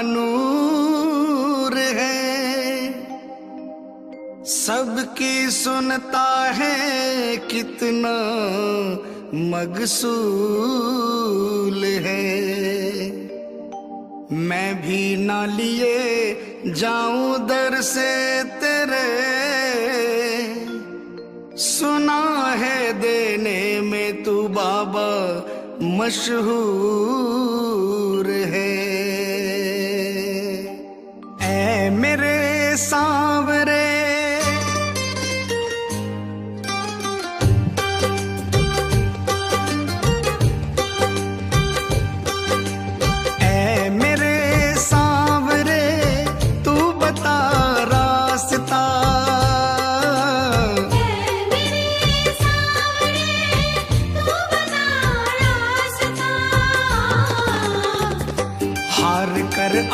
नूर है, सबकी सुनता है कितना मगसूल है। मैं भी ना लिए जाऊं दर से तेरे, सुना है देने में तू बाबा मशहूर है। ऐ मेरे सांवरे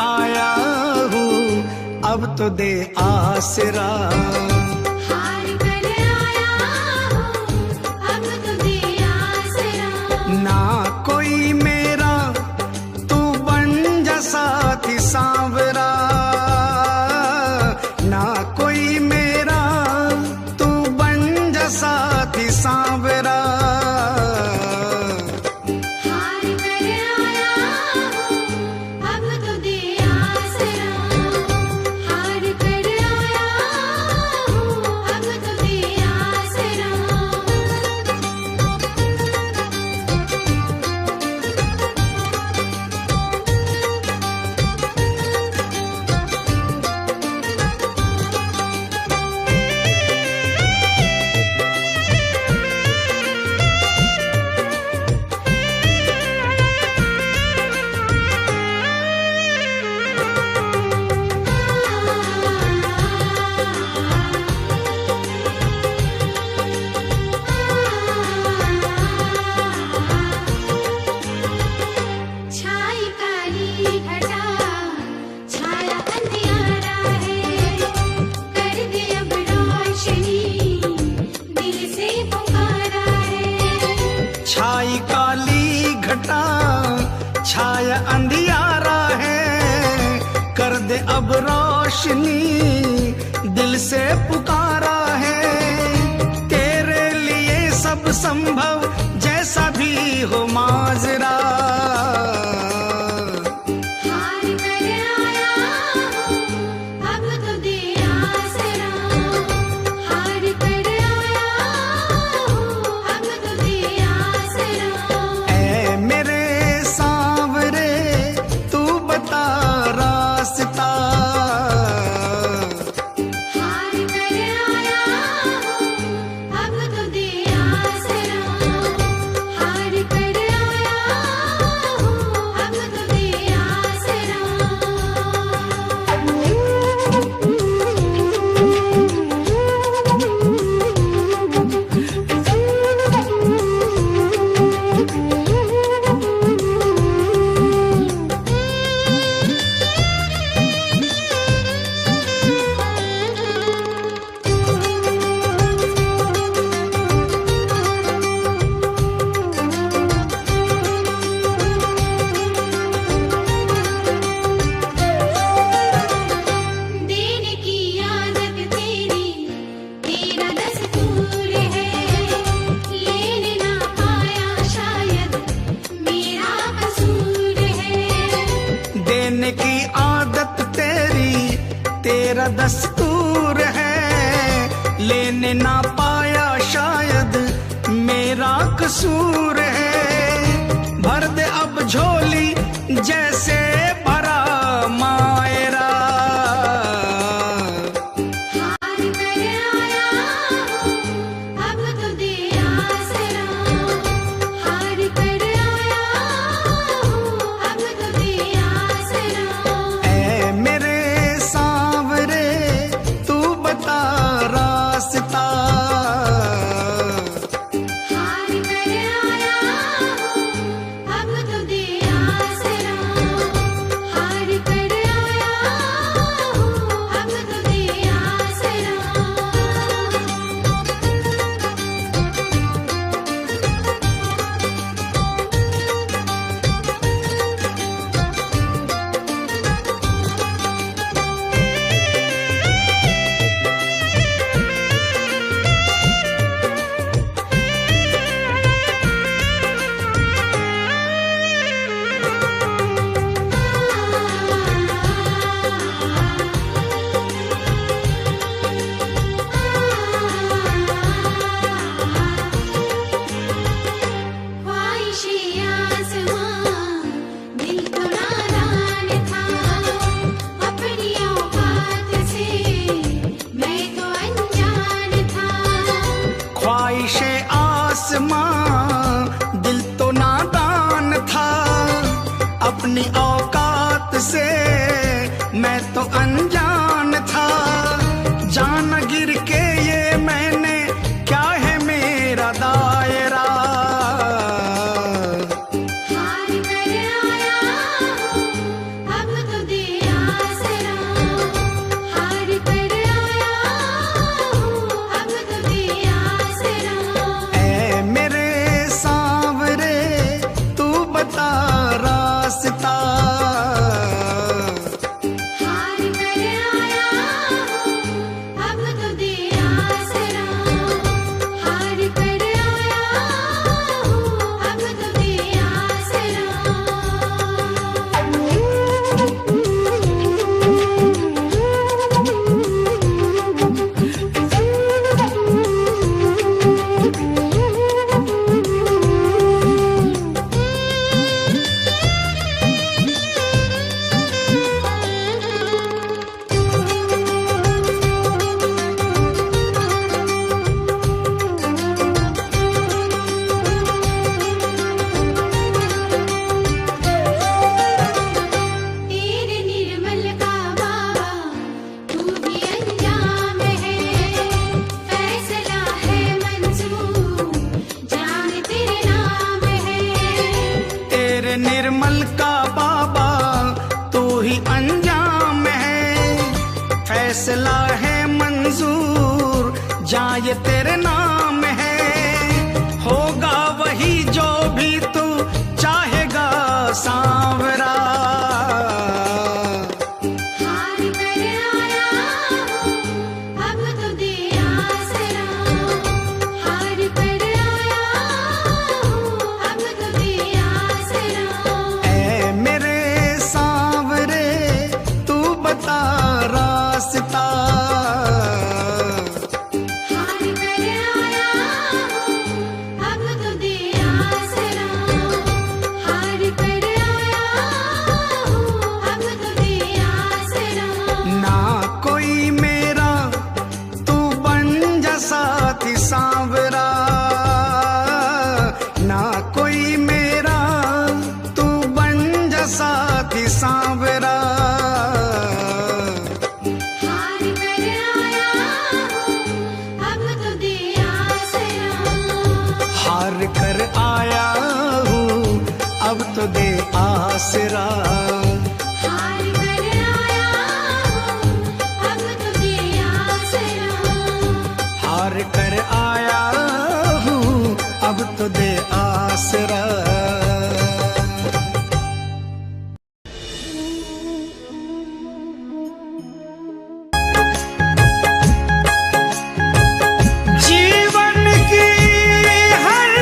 आया हूँ अब तो दे आसरा, हार कर आया हूँ अब तो दे आसरा। ना कोई मेरा तू बन जा साथी सांवरा, ना कोई मेरा तू बन जा साथी सांवरा। छाई काली घटा छाया अंधियारा है, कर दे अब रोशनी दिल से पुकारा है। तेरे लिए सब संभव जैसा भी हो माजरा, तेरा दस्तूर है, लेने ना पाया शायद मेरा कसूर है। भर दे अब झोली जैसे भरा मायरा, औकात से मैं तो अनजान था, जान गिर के ये मैंने क्या है मेरा दायरा। हार कर आया हूँ अब तो दे आसरा, हार कर आया हूँ अब तो दे आसरा। ऐ मेरे सांवरे तू बता रास्ता, हार कर आया हूँ अब तो दे आसरा, हार कर आया हूँ अब तो दे आसरा। तेरे निर्मल का बाबा तू भी अंजाम है, फैसला है मंजूर जान तेरे नाम है। तेरे निर्मल का बाबा तू ही अंजाम है, फैसला है मंजूर जा ये तेरे नाम है। होगा वही जो भी तू चाहेगा सांवरा। हार कर आया हूँ अब तो दे आसरा, हार कर आया हूँ अब तो दे आसरा। ऐ मेरे सांवरे तू बता रास्ता, हार कर आया हूँ अब तो दे आसरा, हार कर आया हूँ अब तो दे आसरा। ना कोई मेरा तू बन जा साथी सांवरा, ना कोई मेरा तू बन जा साथी सांवरा। हार कर आया हूँ अब तो दे आसरा, हार कर आया हूँ अब तो दे आसरा। हार कर आया हूँ अब तो दे आसरा। हार कर आया हूँ अब तो दे आसरा। जीवन की हर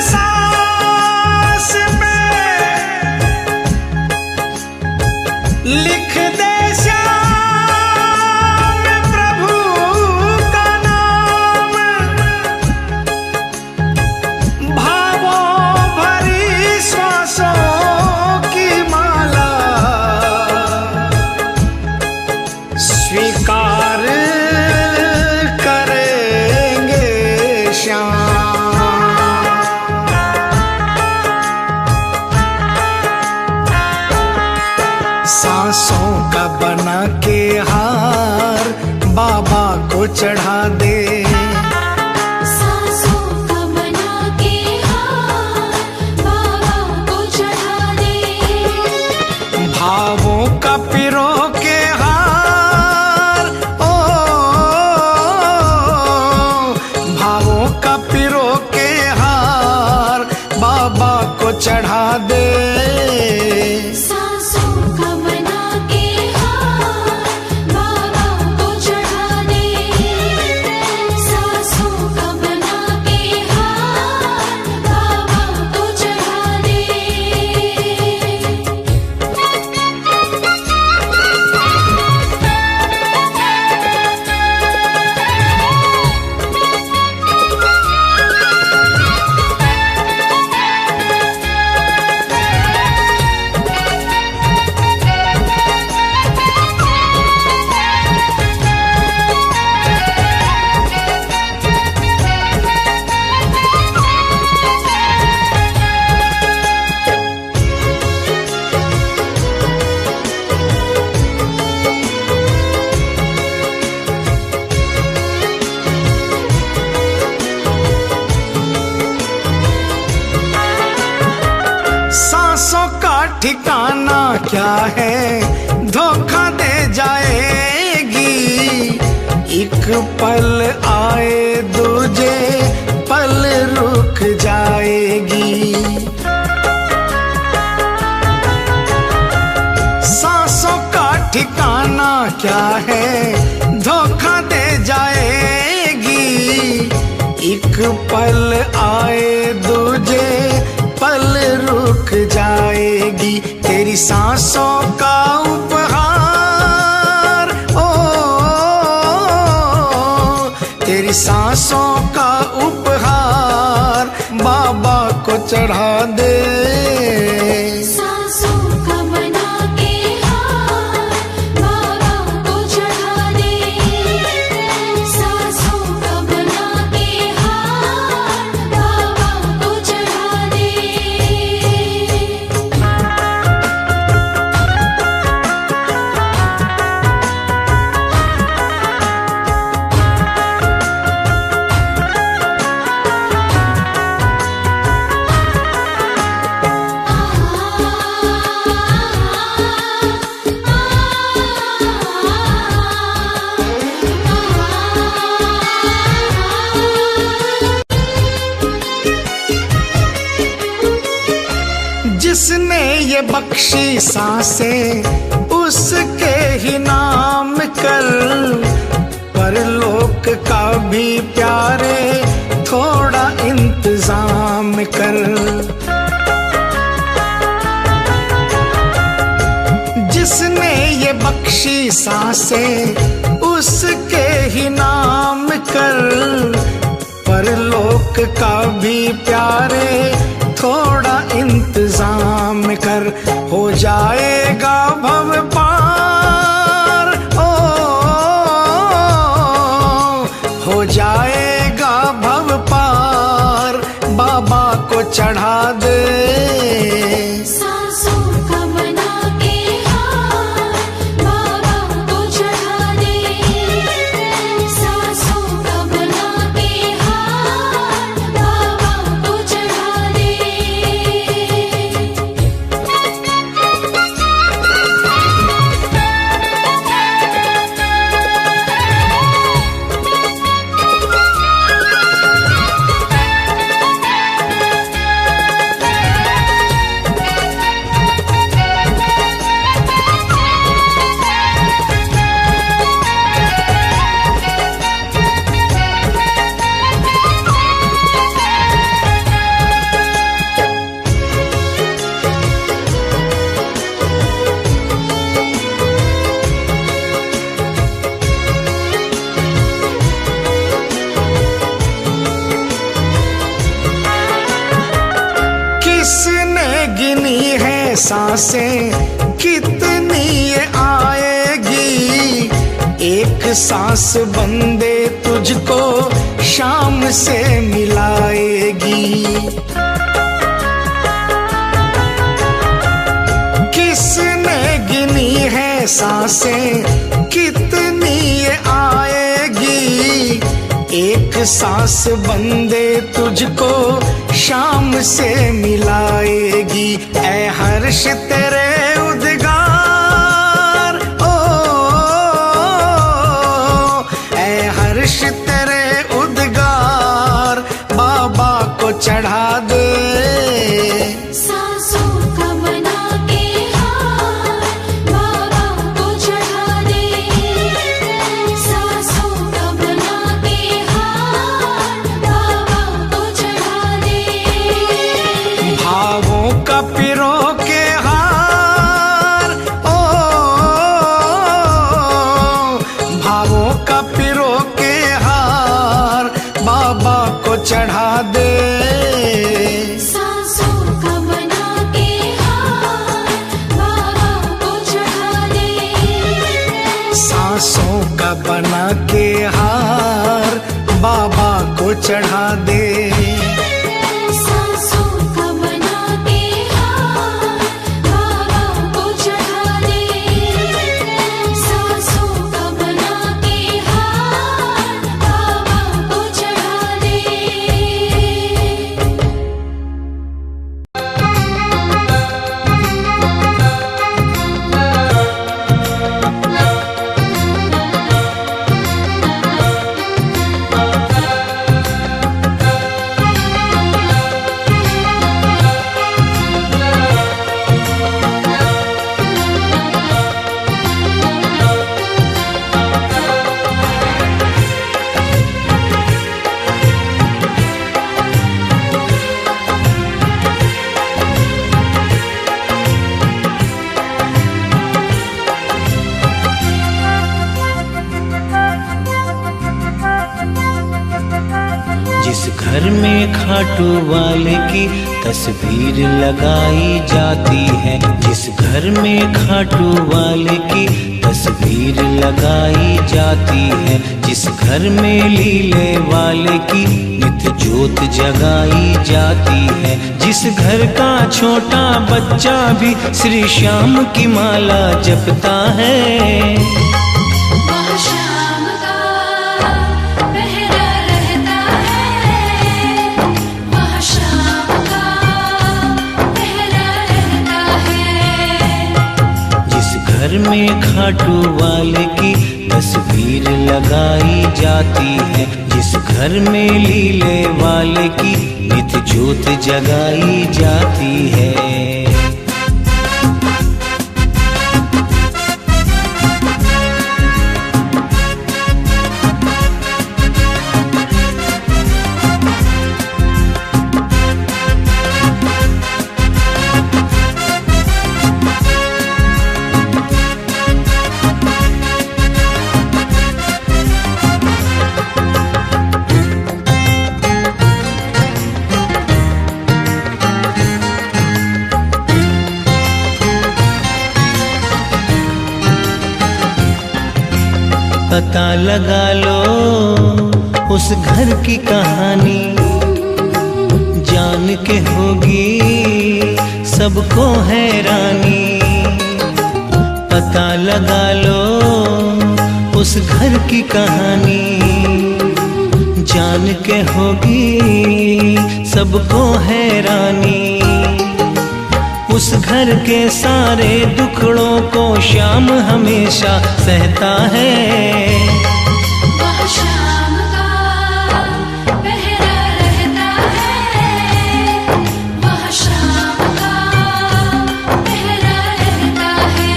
सांस में लिख दे श्याम प्रभु का नाम, भावों भरी श्वासों की माला स्वीकार करेंगे श्याम। सांसों का बना के हार बाबा को चढ़ा दे, सांसों का बना के हार बाबा को चढ़ा दे। भावों का पिरो के हार ओ, भावों का पिरो के हार बाबा को चढ़ा दे। सांसों का बना के हार बाबा को चढ़ा दे, सांसों का बना के हार बाबा को चढ़ा दे। ठिकाना क्या है, धोखा दे जाएगी। एक पल आए दूजे पल रुक जाएगी। सांसों का ठिकाना क्या है, धोखा दे जाएगी। एक पल आए दूजे पल रुक जाएगी। तेरी सांसों का उपहार, ओ तेरी सांसों का उपहार बाबा को चढ़ा दे। सांसों का बना के हार बाबा को चढ़ा दे। सांसों का बना के हार बाबा को चढ़ा दे। जिसने ये बख्शी सांसें उसके ही नाम कर, परलोक का भी प्यारे थोड़ा इंतजाम कर। जिसने ये बख्शी सांसें उसके ही नाम कर, परलोक का भी प्यारे थोड़ा इंतजाम कर। हो जाएगा भव पार, ओ हो जाएगा भव पार बाबा को चढ़ा दे। सांसों का बना के हार बाबा को चढ़ा दे। सांसों का बना के हार बाबा को चढ़ा दे। किसने गिनी है सांसें कितनी ये आएगी। एक सांस बंदे तुझको शाम से मिलाएगी। किसने गिनी है सांसें कितनी ये आएगी। एक सांस बंदे तुझको शाम से मिलाएगी। ऐ हर्ष तेरे उद्गार, ओ ऐ हर्ष तेरे उद्गार बाबा को चढ़ा दे। सांसों का बना के हार बाबा को चढ़ा दे। सांसों का बना के हार बाबा को चढ़ा दे। भावों का पिरो के हार, ओ भावों का पिरो के हार बाबा को चढ़ा दे। सांसों का बना के हार बाबा को चढ़ा दे। सांसों का बना के हार बाबा को चढ़ा दे। सांसों का बना के हार बाबा को चढ़ा दे। सांसों का बना के हार बाबा को चढ़ा दे। घर में खाटू वाले की तस्वीर लगाई जाती है, जिस घर में खाटू वाले की तस्वीर लगाई जाती है, जिस घर में लीले वाले की नित्य ज्योत जगाई जाती है, जिस घर का छोटा बच्चा भी श्री श्याम की माला जपता है। वहाँ श्याम का पहरा रहता है, वहाँ श्याम का पहरा रहता है। जिस घर में खाटू वाले की तस्वीर लगाई जाती है, जिस घर में लीले वाले की नित्य ज्योत जगाई जाती है। पता लगा लो उस घर की कहानी, जान के होगी सबको हैरानी। पता लगा लो उस घर की कहानी, जान के होगी सबको हैरानी। उस घर के सारे दुखड़ों को श्याम हमेशा सहता है। वहाँ श्याम का पहरा रहता है, वहाँ श्याम का पहरा रहता है।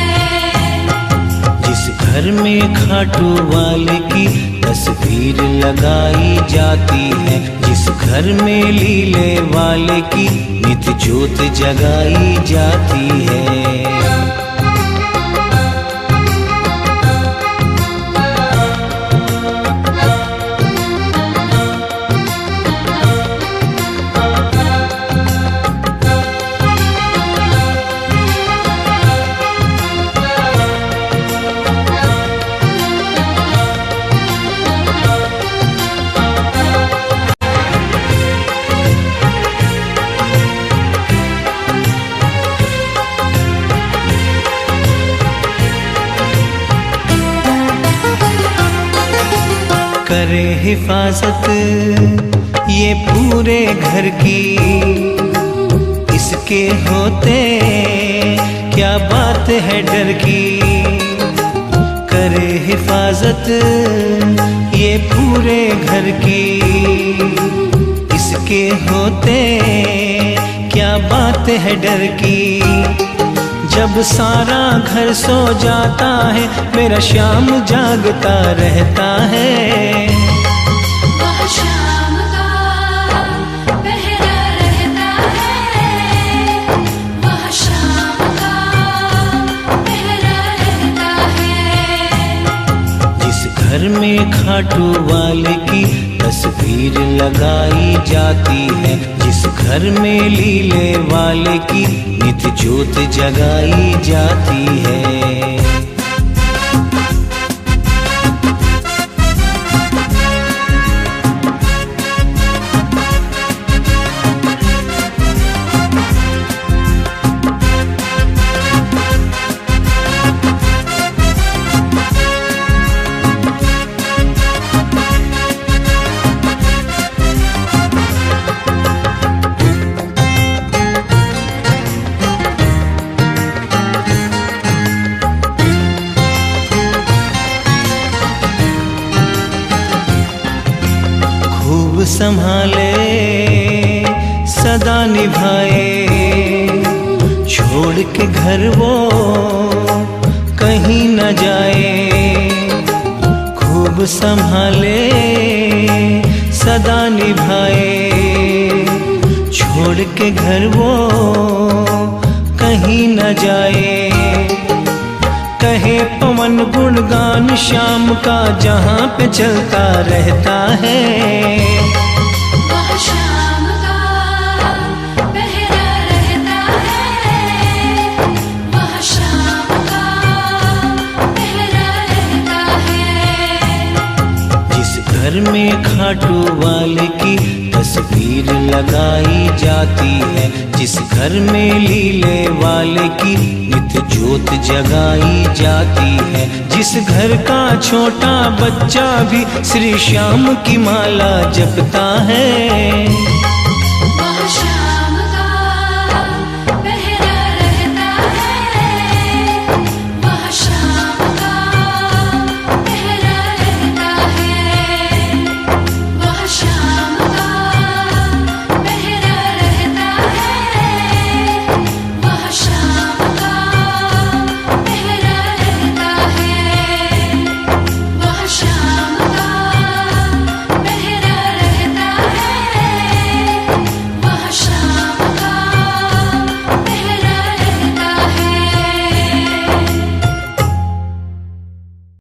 जिस घर में खाटू वाले की तस्वीर लगाई जाती है, जिस घर में लीले वाले की नित्य ज्योत जगाई जाती है। करे हिफाजत ये पूरे घर की, इसके होते क्या बात है डर की। करे हिफाजत ये पूरे घर की, इसके होते क्या बात है डर की। जब सारा घर सो जाता है मेरा श्याम जागता रहता है। वहाँ श्याम का पहरा रहता है, वहाँ श्याम का पहरा रहता है। जिस घर में खाटू वाले की तस्वीर लगाई जाती है, जिस घर में लीले वाले की नित्य ज्योत जगाई जाती है। संभाले सदा निभाए, छोड़ के घर वो कहीं न जाए। खूब संभाले सदा निभाए, छोड़ के घर वो कहीं न जाए। कहे पवन गुणगान श्याम का जहाँ पे चलता रहता है। वहाँ घर में खाटू वाले की तस्वीर लगाई जाती है, जिस घर में लीले वाले की नित्य ज्योत जगाई जाती है, जिस घर का छोटा बच्चा भी श्री श्याम की माला जपता है।